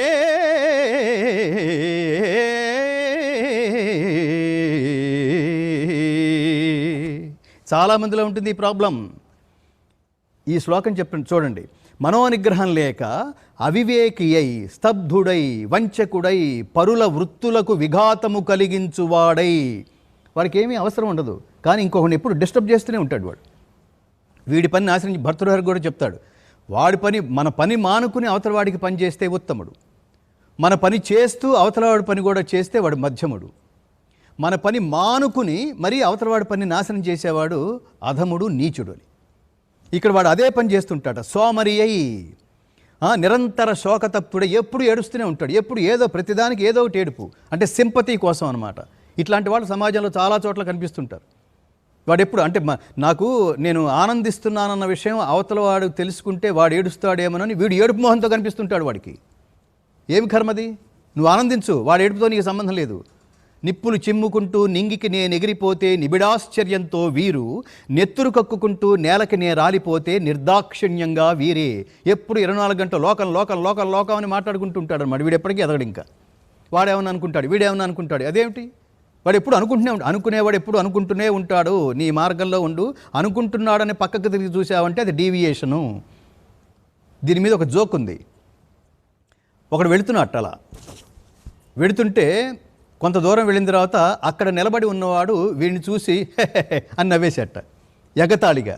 ఏ చాలామందిలో ఉంటుంది ఈ ప్రాబ్లం. ఈ శ్లోకం చెప్పండి చూడండి. మనోనిగ్రహం లేక అవివేకి అయి, స్తబ్ధుడై, వంచకుడై, పరుల వృత్తులకు విఘాతము కలిగించువాడై, వాడికి ఏమీ అవసరం ఉండదు, కానీ ఇంకొకరిని ఎప్పుడు డిస్టర్బ్ చేస్తూనే ఉంటాడు. వీడి పని నాశనం. భర్తృహరి కూడా చెప్తాడు, మన పని మానుకుని అవతల వాడికి పని చేస్తే ఉత్తముడు, మన పని చేస్తూ అవతలవాడి పని కూడా చేస్తే వాడు మధ్యముడు, మన పని మానుకుని మరీ అవతలవాడి పని నాశనం చేసేవాడు అధముడు, నీచుడు అని. ఇక్కడ వాడు అదే పని చేస్తుంటాడు. సోమరి అయి, నిరంతర శోకతప్తుడే, ఎప్పుడు ఏడుస్తూనే ఉంటాడు, ఎప్పుడు ప్రతిదానికి ఏదో ఒకటి ఏడుపు, అంటే సింపతి కోసం అనమాట. ఇట్లాంటి వాళ్ళు సమాజంలో చాలా చోట్ల కనిపిస్తుంటారు. వాడు ఎప్పుడు అంటే నేను ఆనందిస్తున్నానన్న విషయం అవతల వాడు తెలుసుకుంటే వాడు ఏడుస్తాడేమోనని వీడు ఏడుపు మొహంతో కనిపిస్తుంటాడు. వాడికి ఏమి కర్మది? నువ్వు ఆనందించు, వాడు ఏడుపుతో నీకు సంబంధం లేదు. నిప్పులు చిమ్ముకుంటూ నింగికి నేను ఎగిరిపోతే నిబిడాశ్చర్యంతో వీరు, నెత్తురు కక్కుకుంటూ నేలకి నే రాలిపోతే నిర్దాక్షిణ్యంగా వీరే. ఎప్పుడు 24 గంటలు లోకం అని మాట్లాడుకుంటూ ఉంటాడు అన్నమాట. వీడు ఎప్పటికీ ఎదగడు. ఇంకా వాడేమన్నా అనుకుంటాడు, వీడేమన్నా అనుకుంటాడు. అదేమిటి? వాడు ఎప్పుడు అనుకునేవాడు ఎప్పుడు అనుకుంటూనే ఉంటాడు. నీ మార్గంలో ఉండు. అనుకుంటున్నాడని పక్కకు తిరిగి చూసావంటే అది డీవియేషను. దీని మీద ఒక జోక్ ఉంది. ఒకడు వెళుతున్నట్టు, అలా వెళుతుంటే కొంత దూరం వెళ్ళిన తర్వాత అక్కడ నిలబడి ఉన్నవాడు వీడిని చూసి అని నవ్వేసేట ఎగతాళిగా.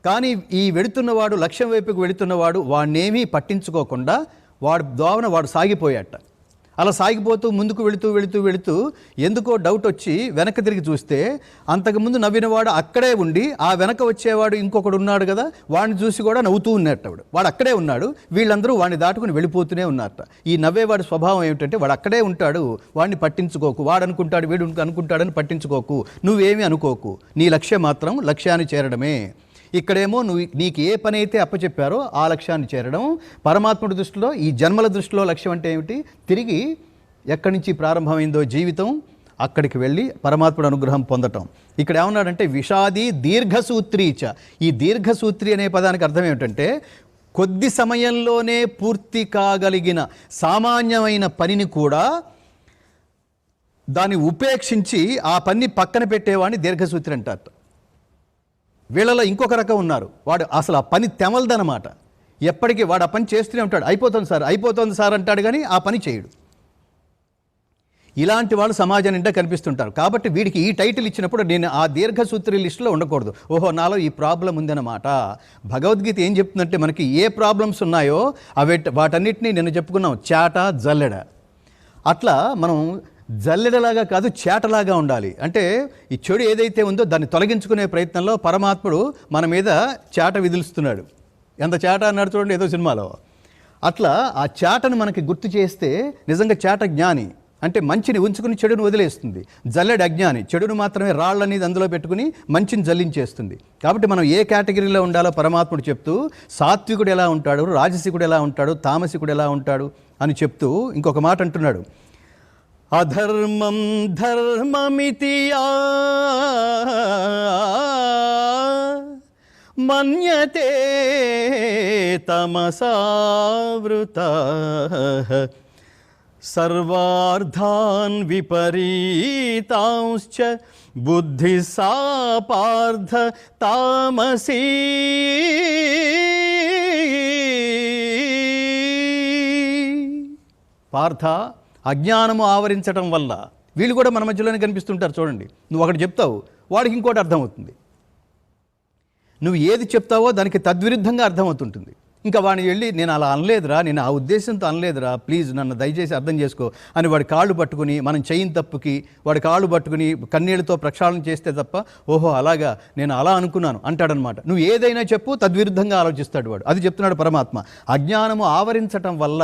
కానీ ఈ వెళుతున్నవాడు, లక్ష్యం వైపుకు వెళుతున్నవాడు వాడినేమీ పట్టించుకోకుండా వాడు దోవన వాడు సాగిపోయాట. అలా సాగిపోతూ ముందుకు వెళుతూ ఎందుకో డౌట్ వచ్చి వెనక్కి తిరిగి చూస్తే అంతకుముందు నవ్వినవాడు అక్కడే ఉండి ఆ వెనక వచ్చేవాడు ఇంకొకడు ఉన్నాడు కదా, వాడిని చూసి కూడా నవ్వుతూ ఉన్నట్టు. వాడు అక్కడే ఉన్నాడు, వీళ్ళందరూ వాడిని దాటుకుని వెళ్ళిపోతూనే ఉన్నారట. ఈ నవ్వేవాడి స్వభావం ఏమిటంటే వాడు అక్కడే ఉంటాడు, వాడిని పట్టించుకోకు. వాడు అనుకుంటాడు, వీడు అనుకుంటాడని పట్టించుకోకు, నువ్వేమీ అనుకోకు. నీ లక్ష్యం మాత్రం లక్ష్యాన్ని చేరడమే. ఇక్కడేమో నీకు ఏ పని అయితే అప్పచెప్పారో ఆ లక్ష్యాన్ని చేరడం. పరమాత్ముడి దృష్టిలో, ఈ జన్మల దృష్టిలో లక్ష్యం అంటే ఏమిటి? తిరిగి ఎక్కడి నుంచి ప్రారంభమైందో జీవితం అక్కడికి వెళ్ళి పరమాత్ముడి అనుగ్రహం పొందటం. ఇక్కడ ఏమన్నాడంటే విషాది దీర్ఘసూత్రీచ. ఈ దీర్ఘసూత్రి అనే పదానికి అర్థం ఏమిటంటే కొద్ది సమయంలోనే పూర్తి కాగలిగిన సామాన్యమైన పనిని కూడా దాన్ని ఉపేక్షించి ఆ పని పక్కన పెట్టేవాడిని దీర్ఘసూత్రి అంటారు. వీళ్ళలో ఇంకొక రకం ఉన్నారు. వాడు అసలు ఆ పని తెమలదనమాట. ఎప్పటికీ వాడు ఆ పని చేస్తూనే ఉంటాడు. అయిపోతుంది సార్ అంటాడు, కానీ ఆ పని చేయడు. ఇలాంటి వాళ్ళు సమాజం నిండా కనిపిస్తుంటారు. కాబట్టి వీడికి ఈ టైటిల్ ఇచ్చినప్పుడు నేను ఆ దీర్ఘసూత్రి లిస్టులో ఉండకూడదు. ఓహో, నాలో ఈ ప్రాబ్లం ఉందన్నమాట. భగవద్గీత ఏం చెప్తుందంటే మనకి ఏ ప్రాబ్లమ్స్ ఉన్నాయో వాటన్నిటినీ నేను చెప్పుకున్నాం, చాట జల్లెడ. అట్లా మనం జల్లెడలాగా కాదు, చేటలాగా ఉండాలి. అంటే ఈ చెడు ఏదైతే ఉందో దాన్ని తొలగించుకునే ప్రయత్నంలో పరమాత్ముడు మన మీద చేట విధులుస్తున్నాడు. ఎంత చేట అన్నాడు చూడండి ఏదో సినిమాలో. అట్లా ఆ చేటను మనకి గుర్తు చేస్తే నిజంగా చేట జ్ఞాని. అంటే మంచిని ఉంచుకుని చెడును వదిలేస్తుంది. జల్లెడ అజ్ఞాని, చెడును మాత్రమే రాళ్ళనేది అందులో పెట్టుకుని మంచిని జల్లించేస్తుంది. కాబట్టి మనం ఏ కేటగిరీలో ఉండాలో పరమాత్ముడు చెప్తూ సాత్వికుడు ఎలా ఉంటాడు, రాజసికుడు ఎలా ఉంటాడు, తామసికుడు ఎలా ఉంటాడు అని చెప్తూ ఇంకొక మాట అంటున్నాడు. అధర్మం ధర్మమితి మన్యతే తమసావృతః సర్వార్థాన్ విపరీతాంశ్చ బుద్ధి సా పార్థ తామసీ. పార్థ, అజ్ఞానము ఆవరించటం వల్ల వీళ్ళు కూడా మన మధ్యలోనే కనిపిస్తుంటారు. చూడండి, నువ్వు ఒకటి చెప్తావు, వాడికి ఇంకోటి అర్థమవుతుంది. నువ్వు ఏది చెప్తావో దానికి తద్విరుద్ధంగా అర్థమవుతుంటుంది. ఇంకా వాడిని వెళ్ళి నేను అలా అనలేదురా, నేను ఆ ఉద్దేశంతో అనలేదురా, ప్లీజ్ నన్ను దయచేసి అర్థం చేసుకో అని వాడి కాళ్ళు పట్టుకుని, మనం చేయని తప్పుకి వాడి కాళ్ళు పట్టుకుని కన్నీళ్లతో ప్రక్షాళన చేస్తే తప్ప ఓహో అలాగా నేను అలా అనుకున్నాను అంటాడనమాట. నువ్వు ఏదైనా చెప్పు, తద్విరుద్ధంగా ఆలోచిస్తాడు వాడు. అది చెప్తున్నాడు పరమాత్మ. అజ్ఞానము ఆవరించటం వల్ల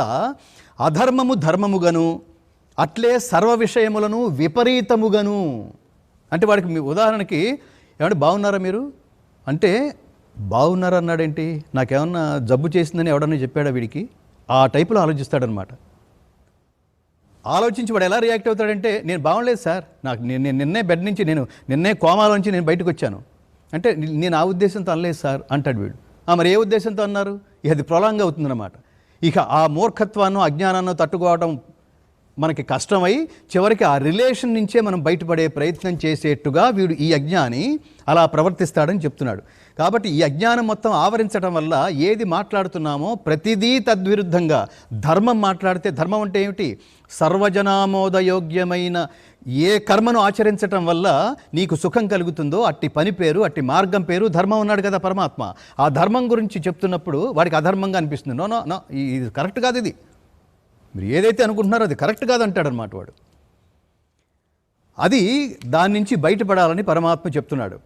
అధర్మము ధర్మముగను, అట్లే సర్వ విషయములను విపరీతముగను. అంటే వాడికి ఉదాహరణకి ఏమంటే బాగున్నారా మీరు అంటే బాగున్నారా అన్నాడేంటి, నాకేమన్నా జబ్బు చేసిందని ఎవడన్నా చెప్పాడా వీడికి? ఆ టైపులో ఆలోచిస్తాడనమాట. ఆలోచించి వాడు ఎలా రియాక్ట్ అవుతాడంటే నేను బాగుండలేదు సార్, నాకు నేను నిన్నే బెడ్ నుంచి నిన్నే కోమాలోంచి నేను బయటకు వచ్చాను అంటే నేను ఆ ఉద్దేశంతో అనలేదు సార్ అంటాడు వీడు. మరి ఏ ఉద్దేశంతో అన్నారు? ఇక అది ప్రొలాంగ్ అవుతుందన్నమాట. ఇక ఆ మూర్ఖత్వాన్ని అజ్ఞానాన్ని తట్టుకోవడం మనకి కష్టమై చివరికి ఆ రిలేషన్ నుంచే మనం బయటపడే ప్రయత్నం చేసేట్టుగా వీడు ఈ అజ్ఞాని అలా ప్రవర్తిస్తాడని చెప్తున్నాడు. కాబట్టి ఈ అజ్ఞానం మొత్తం ఆవరించడం వల్ల ఏది మాట్లాడుతున్నామో ప్రతిదీ తద్విరుద్ధంగా ధర్మం మాట్లాడితే, ధర్మం అంటే ఏమిటి? సర్వజనామోదయోగ్యమైన ఏ కర్మను ఆచరించటం వల్ల నీకు సుఖం కలుగుతుందో అట్టి పని పేరు, అట్టి మార్గం పేరు ధర్మం ఉన్నాడు కదా పరమాత్మ. ఆ ధర్మం గురించి చెప్తున్నప్పుడు వాడికి అధర్మంగా అనిపిస్తుంది. నో నో నో, ఇది కరెక్ట్ కాదు, ఇది మీరు ఏదైతే అనుకుంటున్నారో అది కరెక్ట్ కాదు అంటాడనమాట వాడు. అది దాని నుంచి బయటపడాలని పరమాత్మ చెప్తున్నాడు.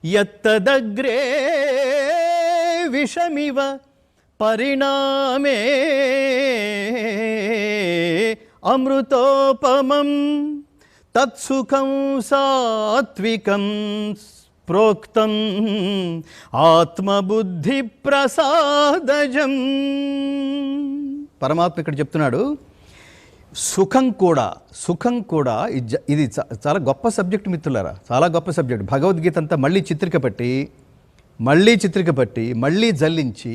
యత్తదగ్రే విషమివ పరిణామే అమృతోపమం తత్సుఖం సాత్వికం ప్రోక్తం ఆత్మబుద్ధి ప్రసాదజం. పరమాత్మ ఇక్కడ చెప్తున్నాడు సుఖం కూడా ఇది చాలా గొప్ప సబ్జెక్ట్ మిత్రులారా, చాలా గొప్ప సబ్జెక్ట్. భగవద్గీత అంతా మళ్ళీ చిత్రికపట్టి మళ్ళీ జల్లించి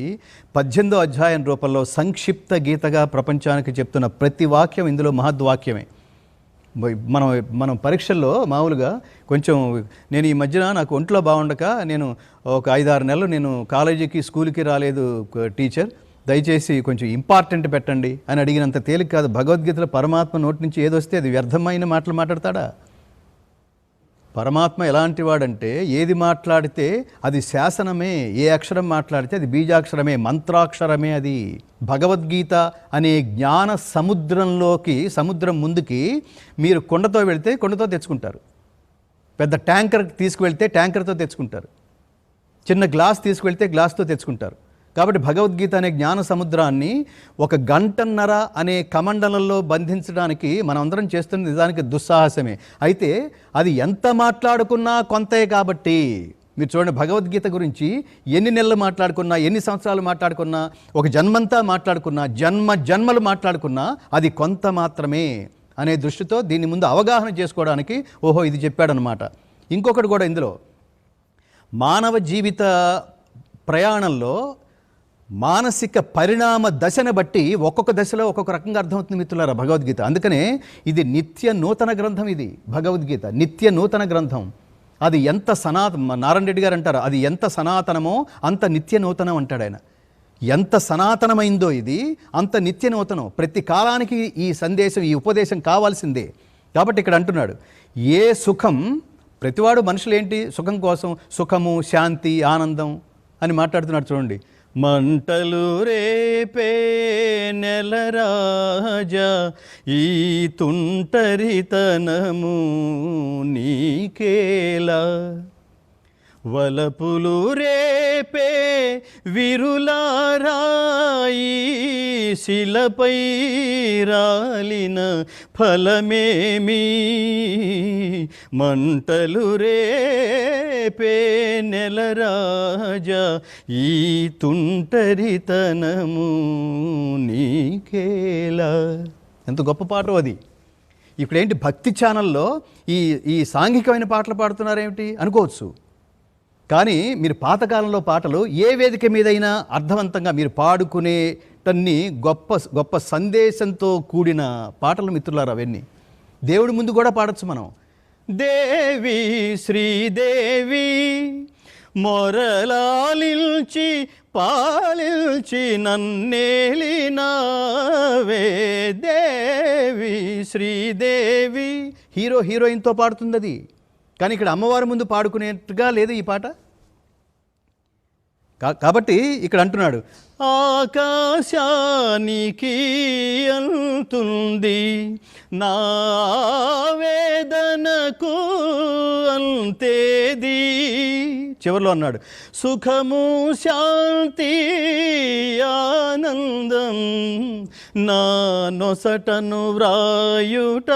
18వ అధ్యాయం రూపంలో సంక్షిప్త గీతగా ప్రపంచానికి చెప్తున్న ప్రతి వాక్యం ఇందులో మహద్వాక్యమే. మనం పరీక్షల్లో మామూలుగా కొంచెం నేను ఈ మధ్యన నాకు ఒంట్లో బాగుండక నేను ఒక 5-6 నెలలు నేను కాలేజీకి స్కూల్కి రాలేదు టీచర్, దయచేసి కొంచెం ఇంపార్టెంట్ పెట్టండి అని అడిగినంత తేలిక కాదు. భగవద్గీతలో పరమాత్మ నోటి నుంచి ఏదొస్తే అది వ్యర్థమైన మాటలు మాట్లాడతాడా? పరమాత్మ ఎలాంటి వాడంటే ఏది మాట్లాడితే అది శాసనమే, ఏ అక్షరం మాట్లాడితే అది బీజాక్షరమే, మంత్రాక్షరమే. అది భగవద్గీత అనే జ్ఞాన సముద్రం ముందుకి మీరు కొండతో వెళ్తే కొండతో తెచ్చుకుంటారు, పెద్ద ట్యాంకర్ తీసుకువెళ్తే ట్యాంకర్తో తెచ్చుకుంటారు, చిన్న గ్లాస్ తీసుకువెళ్తే గ్లాస్తో తెచ్చుకుంటారు. కాబట్టి భగవద్గీత అనే జ్ఞాన సముద్రాన్ని 1 గంటన్నర అనే కమండలంలో బంధించడానికి మనం అందరం చేస్తున్న నిజానికి దుస్సాహసమే. అయితే అది ఎంత మాట్లాడుకున్నా కొంతే. కాబట్టి మీరు చూడండి, భగవద్గీత గురించి ఎన్ని నెలలు మాట్లాడుకున్నా, ఎన్ని సంవత్సరాలు మాట్లాడుకున్నా, ఒక జన్మంతా మాట్లాడుకున్నా, జన్మలు మాట్లాడుకున్నా అది కొంత మాత్రమే అనే దృష్టితో దీని ముందు అవగాహన చేసుకోవడానికి ఓహో ఇది చెప్పాడనమాట. ఇంకొకటి కూడా ఇందులో మానవ జీవిత ప్రయాణంలో మానసిక పరిణామ దశను బట్టి ఒక్కొక్క దశలో ఒక్కొక్క రకంగా అర్థమవుతుంది మిత్రులారా భగవద్గీత. అందుకనే ఇది నిత్య నూతన గ్రంథం. ఇది భగవద్గీత నిత్య నూతన గ్రంథం. అది ఎంత నారాయణ రెడ్డి గారు అంటారు, అది ఎంత సనాతనమో అంత నిత్య నూతనం అంటాడు ఆయన. ఎంత సనాతనమైందో ఇది, అంత నిత్య నూతనం. ప్రతి కాలానికి ఈ సందేశం, ఈ ఉపదేశం కావాల్సిందే. కాబట్టి ఇక్కడ అంటున్నాడు, ఏ సుఖం, ప్రతివాడు మనుషులు ఏంటి సుఖం కోసం, సుఖము, శాంతి, ఆనందం అని మాట్లాడుతున్నాడు. చూడండి, మంటలు రేపే నెలరాజా ఈ తుంటరితనము నీకేలా, వలపులు రేపే విరులారాయి శిలపై రాలిన ఫలమేమి, మంటలు రేపే నెలరాజా ఈ తుంటరితనము నీకేలా. ఎంత గొప్ప పాట అది. ఇప్పుడేంటి భక్తి ఛానల్లో ఈ సాంఘికమైన పాటలు పాడుతున్నారేమిటి అనుకోవచ్చు. కానీ మీరు పాతకాలంలో పాటలు ఏ వేదిక మీదైనా అర్థవంతంగా మీరు పాడుకునేటన్ని గొప్ప గొప్ప సందేశంతో కూడిన పాటలు మిత్రులారా. అవన్నీ దేవుడి ముందు కూడా పాడచ్చు మనం. దేవి శ్రీదేవి మొరలాలిల్చి పాలిల్చి నన్నేలినావే, దేవి శ్రీదేవి. హీరోయిన్తో పాడుతుంది అది. కానీ ఇక్కడ అమ్మవారి ముందు పాడుకునేట్టుగా లేదు ఈ పాట. కాబట్టి ఇక్కడ అంటున్నాడు, ఆకాశానికి అంతుంది నా వేదనకు అంతేది. చివరిలో అన్నాడు, సుఖము శాంతి ఆనందం నా నొసటను వ్రాయుట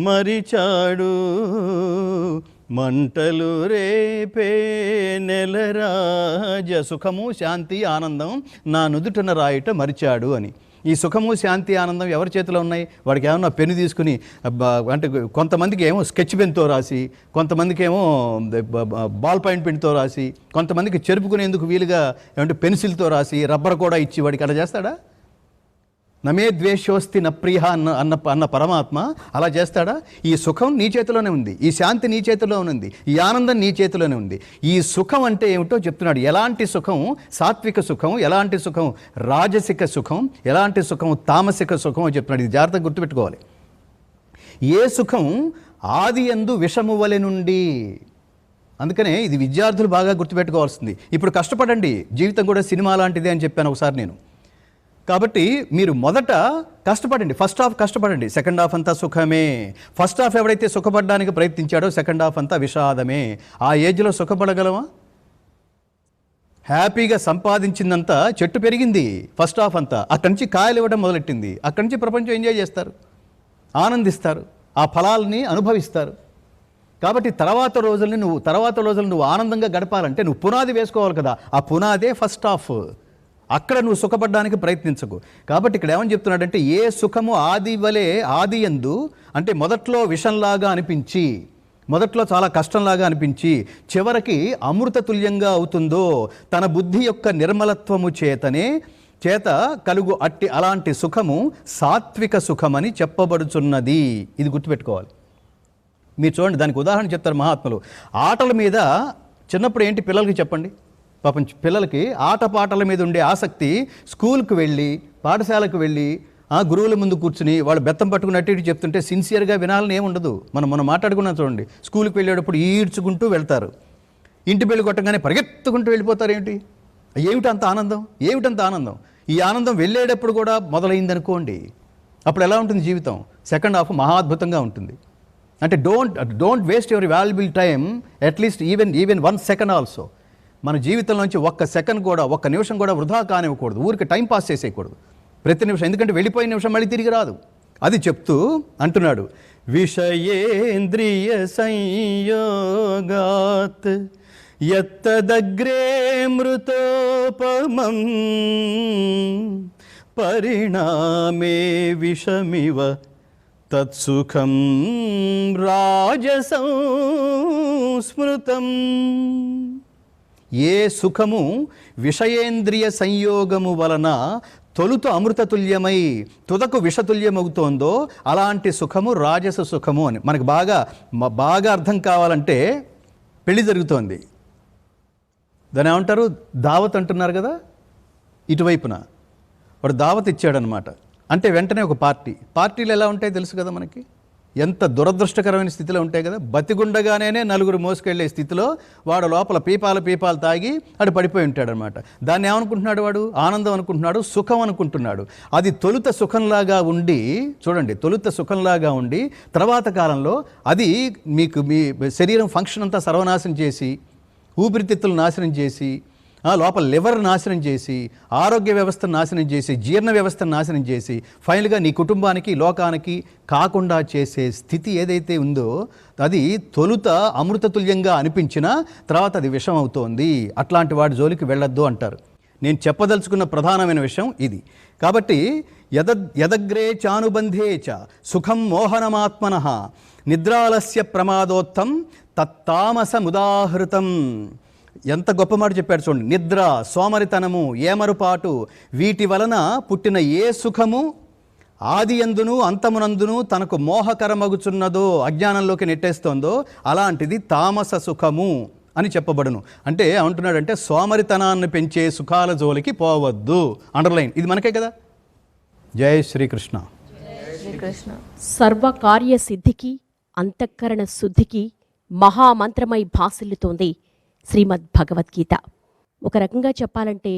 మరిచాడు, మంటలు రేపే నెలరాజ సుఖము శాంతి ఆనందం నా నుదుటన రాయుట మరిచాడు అని. ఈ సుఖము శాంతి ఆనందం ఎవరి చేతిలో ఉన్నాయి? వాడికి ఏమన్నా పెన్ను తీసుకుని, అంటే కొంతమందికి ఏమో స్కెచ్ పెన్తో రాసి, కొంతమందికి ఏమో బాల్ పాయింట్ పెన్తో రాసి, కొంతమందికి చెరుపుకునేందుకు వీలుగా ఏమంటే పెన్సిల్తో రాసి, రబ్బర్ కూడా ఇచ్చి వాడికి అలా చేస్తాడా? నమే ద్వేషోస్తి న ప్రియ అన్న పరమాత్మ అలా చేస్తాడా? ఈ సుఖం నీ చేతిలోనే ఉంది, ఈ శాంతి నీ చేతిలోనే ఉంది, ఈ ఆనందం నీ చేతిలోనే ఉంది. ఈ సుఖం అంటే ఏమిటో చెప్తున్నాడు. ఎలాంటి సుఖం? సాత్విక సుఖం. ఎలాంటి సుఖం? రాజసిక సుఖం. ఎలాంటి సుఖం? తామసిక సుఖం అని చెప్తున్నాడు. ఇది జాగ్రత్తగా గుర్తుపెట్టుకోవాలి. ఏ సుఖం ఆది యందు విషము వలె నుండి. అందుకనే ఇది విద్యార్థులు బాగా గుర్తుపెట్టుకోవాల్సింది. ఇప్పుడు కష్టపడండి, జీవితం కూడా సినిమా లాంటిదే అని చెప్పాను ఒకసారి నేను. కాబట్టి మీరు మొదట కష్టపడండి, ఫస్ట్ హాఫ్ కష్టపడండి, సెకండ్ హాఫ్ అంతా సుఖమే. ఫస్ట్ హాఫ్ ఎవడైతే సుఖపడడానికి ప్రయత్నించాడో సెకండ్ హాఫ్ అంతా విషాదమే. ఆ ఏజ్లో సుఖపడగలమా? హ్యాపీగా సంపాదించిందంతా చెట్టు పెరిగింది ఫస్ట్ హాఫ్ అంతా, అక్కడి నుంచి కాయలు ఇవ్వడం మొదలెట్టింది. అక్కడి నుంచి ప్రపంచం ఎంజాయ్ చేస్తారు, ఆనందిస్తారు, ఆ ఫలాల్ని అనుభవిస్తారు. కాబట్టి తర్వాత రోజుల్ని నువ్వు ఆనందంగా గడపాలంటే నువ్వు పునాది వేసుకోవాలి కదా. ఆ పునాదే ఫస్ట్ హాఫ్. అక్కడ నువ్వు సుఖపడడానికి ప్రయత్నించకు. కాబట్టి ఇక్కడ ఏమని చెప్తున్నాడంటే, ఏ సుఖము ఆది యందు అంటే మొదట్లో విషంలాగా అనిపించి, మొదట్లో చాలా కష్టంలాగా అనిపించి చివరికి అమృత తుల్యంగా అవుతుందో తన బుద్ధి యొక్క నిర్మలత్వము చేత కలుగు అలాంటి సుఖము సాత్విక సుఖమని చెప్పబడుచున్నది. ఇది గుర్తుపెట్టుకోవాలి. మీరు చూడండి, దానికి ఉదాహరణ చెప్తారు మహాత్ములు. ఆటల మీద చిన్నప్పుడు ఏంటి పిల్లలకి చెప్పండి. పాపం పిల్లలకి ఆటపాటల మీద ఉండే ఆసక్తి స్కూల్కి వెళ్ళి, పాఠశాలకు వెళ్ళి, గురువుల ముందు కూర్చుని వాళ్ళు బెత్తం పట్టుకున్నట్టు ఇటు చెప్తుంటే సిన్సియర్గా వినాలని ఏముండదు. మనం మాట్లాడుకున్నాం చూడండి. స్కూల్కి వెళ్ళేటప్పుడు ఈడ్చుకుంటూ వెళ్తారు, ఇంటి పెళ్ళి కొట్టగానే పరిగెత్తుకుంటూ వెళ్ళిపోతారు. ఏమిటంత ఆనందం? ఈ ఆనందం వెళ్ళేటప్పుడు కూడా మొదలైందనుకోండి, అప్పుడు ఎలా ఉంటుంది జీవితం? సెకండ్ హాఫ్ మహా అద్భుతంగా ఉంటుంది. అంటే don't waste your valuable time, at least even 1 second also. మన జీవితంలోంచి 1 సెకండ్ కూడా, 1 నిమిషం కూడా వృధా కానివ్వకూడదు. ఊరికి టైం పాస్ చేసేయకూడదు ప్రతి నిమిషం. ఎందుకంటే వెళ్ళిపోయిన నిమిషం మళ్ళీ తిరిగి రాదు. అది చెప్తూ అంటున్నాడు, విషయేంద్రియ సంయోగాత్ యత్తదగ్రే మృతోపమం పరిణామే విషమివ తత్సుఖం రాజసం స్మృతం. ఏ సుఖము విషయేంద్రియ సంయోగము వలన తొలుత అమృతతుల్యమై తుదకు విషతుల్యమవుతోందో అలాంటి సుఖము రాజస సుఖము అని మనకు బాగా అర్థం కావాలంటే, పెళ్లి జరుగుతోంది, దాన్ని ఏమంటారు? దావత్ అంటున్నారు కదా. ఇటువైపున వాడు దావత్ ఇచ్చాడనమాట. అంటే వెంటనే ఒక పార్టీలు ఎలా ఉంటాయి తెలుసు కదా మనకి, ఎంత దురదృష్టకరమైన స్థితిలో ఉంటాయి కదా. బతిగుండగానే నలుగురు మోసుకెళ్లే స్థితిలో వాడు లోపల పీపాలు తాగి అడు పడిపోయి ఉంటాడనమాట. దాన్ని ఏమనుకుంటున్నాడు వాడు? ఆనందం అనుకుంటున్నాడు, సుఖం అనుకుంటున్నాడు. అది తొలుత సుఖంలాగా ఉండి, చూడండి, తొలుత సుఖంలాగా ఉండి తర్వాత కాలంలో అది మీకు మీ శరీరం ఫంక్షన్ అంతా సర్వనాశనం చేసి, ఊపిరితిత్తులు నాశనం చేసి, లోపల లివర్ నాశనం చేసి, ఆరోగ్య వ్యవస్థను నాశనం చేసి, జీర్ణ వ్యవస్థను నాశనం చేసి, ఫైనల్గా నీ కుటుంబానికి, లోకానికి కాకుండా చేసే స్థితి ఏదైతే ఉందో అది తొలుత అమృతతుల్యంగా అనిపించినా తర్వాత అది విషం అవుతోంది. అట్లాంటి వాడి జోలికి వెళ్ళొద్దు అంటారు. నేను చెప్పదలుచుకున్న ప్రధానమైన విషయం ఇది. కాబట్టి యదగ్రే చానుబంధే చ సుఖం మోహనమాత్మనః నిద్రాలస్య ప్రమాదోత్తం తత్తామసముదాహృతం. ఎంత గొప్ప మాట చెప్పాడు చూడండి. నిద్ర, సోమరితనము, ఏమరుపాటు, వీటి వలన పుట్టిన ఏ సుఖము ఆది యందును అంతమునందును తనకు మోహకరమగుచున్నదో, అజ్ఞానంలోకి నెట్టేస్తోందో అలాంటిది తామస సుఖము అని చెప్పబడును. అంటే ఏమంటున్నాడంటే సోమరితనాన్ని పెంచే సుఖాల జోలికి పోవద్దు. అండర్లైన్, ఇది మనకే కదా. జై శ్రీకృష్ణ. శ్రీకృష్ణ. సర్వకార్య సిద్ధికి, అంతఃకరణ శుద్ధికి మహామంత్రమై భాసిల్లుతోంది శ్రీమద్ భగవద్గీత. ఒక రకంగా చెప్పాలంటే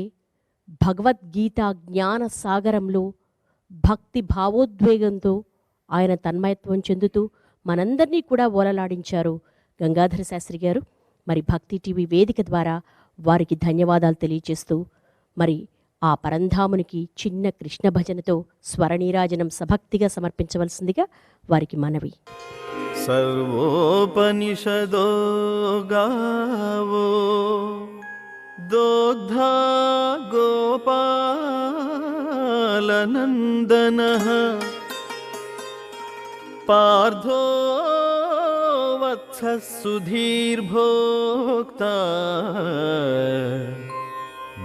భగవద్గీత జ్ఞాన సాగరంలో భక్తి భావోద్వేగంతో ఆయన తన్మయత్వం చెందుతూ మనందరినీ కూడా ఓలలాడించారు గంగాధర శాస్త్రి గారు. మరి భక్తి టీవీ వేదిక ద్వారా వారికి ధన్యవాదాలు తెలియజేస్తూ మరి ఆ పరంధామునికి చిన్న కృష్ణ భజనతో స్వరనీరాజనం సభక్తిగా సమర్పించవలసిందిగా వారికి మనవి. सर्वोपनिषदो गावो दोग्धा गोपालनन्दनः पार्थो वत्सः सुधीर्भोक्ता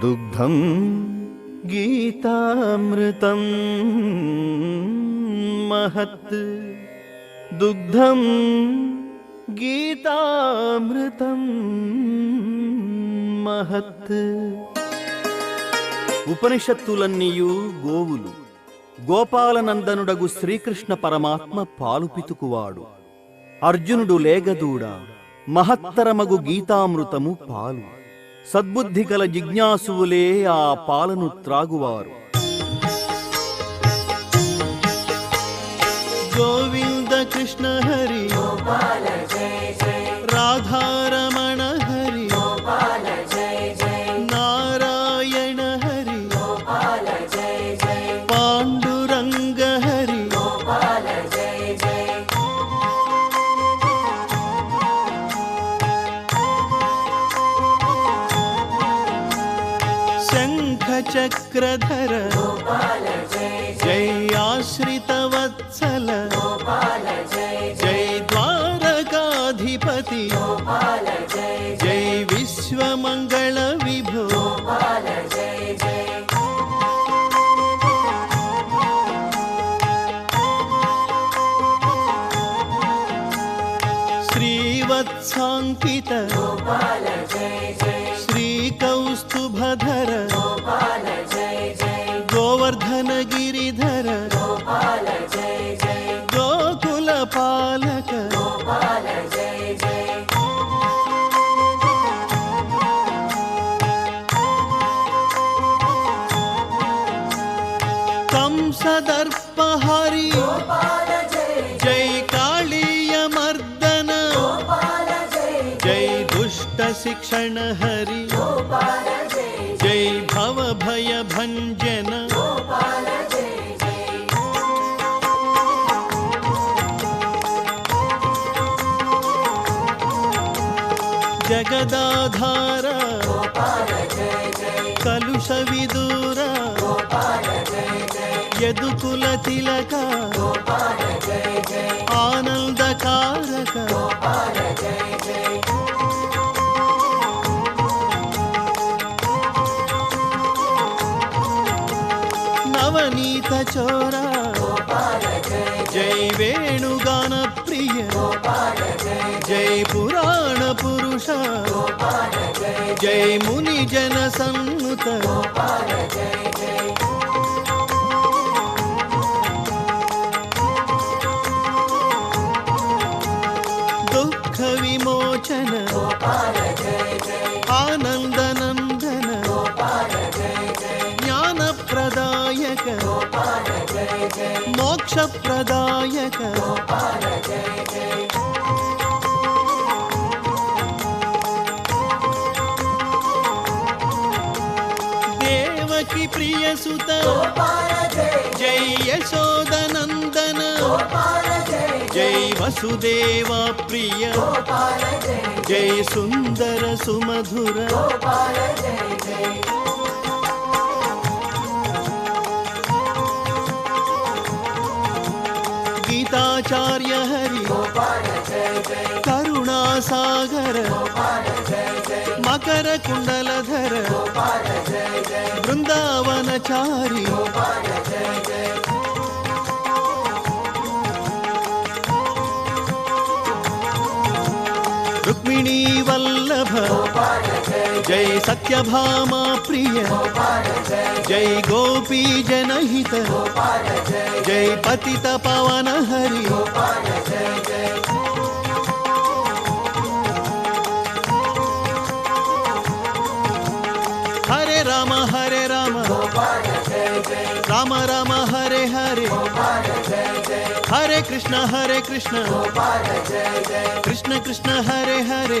दुग्धं गीतामृतं महत् దుగ్ధం గీతామృతం మహత్. ఉపనిషత్తులన్నీయు గోవులు, గోపాలనందనుడగు శ్రీకృష్ణ పరమాత్మ పాలు పితుకువాడు. అర్జునుడు లేగదూడ, మహత్తరమగు గీతామృతము పాలు. సద్బుద్ధి గల జిజ్ఞాసువులే ఆ పాలను త్రాగువారు. గోవింద కృష్ణ హరి గోపాల జయ జయ, రాధారమణ హరి గోపాల జయ జయ, నారాయణ హరి గోపాల జయ జయ, పాండురంగ హరి గోపాల జయ జయ. శంఖ చక్రధర గోపాల జయ జయ, ఆశ్రిత వత్సల గోపాల జయ జయ, ద్వారకాధిపతి గోపాల జయ జయ, విశ్వమంగళ విభో గోపాల జయ జయ. శ్రీవత్సాంకిత గోపాల జయ జయ, శ్రీకౌస్తుభధర గోపాల జయ జయ, గోవర్ధన గిరిధర గోపాల జయ జయ, గోకుల పాలక గోపాల జయ జయ. కంసదర్పహరి గోపాల జయ జయ, కాళీయ మర్దన గోపాల జయ జయ, దుష్ట శిక్షణ హరి గోపాల జయ జయ, భవ భయ భంజన గోపాల జయ జయ. జగదాధార గోపాల జయ జయ, కలుష విదూర గోపాల జయ జయ, యదుకుల తిలక గోపాల జయ జయ, ఆనందకారక గోపాల జయ జయ. నవనీత చోర గోపాల జయ జయ, వేణుగాన ప్రియ గోపాల జయ జయ, పురాణ పురుష గోపాల జయ జై ముని జన సన్నుత దుఃఖ విమోచన ఆనంద నందన జ్ఞాన ప్రదాయక మోక్ష ప్రదాయక దేవకి ప్రియ సుత జై యశోదనందన జై వసుదేవ ప్రియ జై సుందర సుమధుర గీతాచార్య హరి కరుణాసాగర మకర కుండలధర బృందావనచారి రుక్మిణీ వల్లభ జై సత్యభామా ప్రియ జై గోపీ జనహిత జై పతిత పవన హరి హరే రామ రామ రామ హరే హరే హరే కృష్ణ కృష్ణ కృష్ణ హరే హరే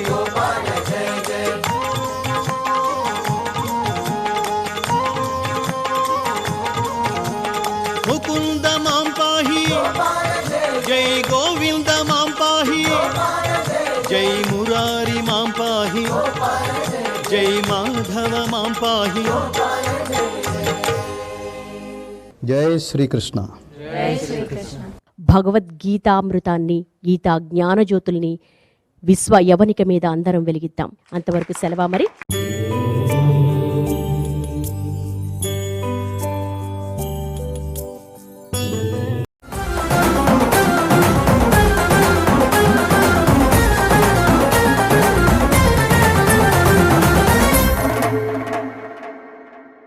ముకుంద మాం పాహి జై గోవింద మాం పాహి జై మురారి మాం పాహి జై మాధవ మాం పాహి జై శ్రీకృష్ణ. భగవద్గీతామృతాన్ని గీతా జ్ఞానజ్యోతుల్ని విశ్వ యవనిక మీద అందరం వెలిగిద్దాం. అంతవరకు సెలవా మరి.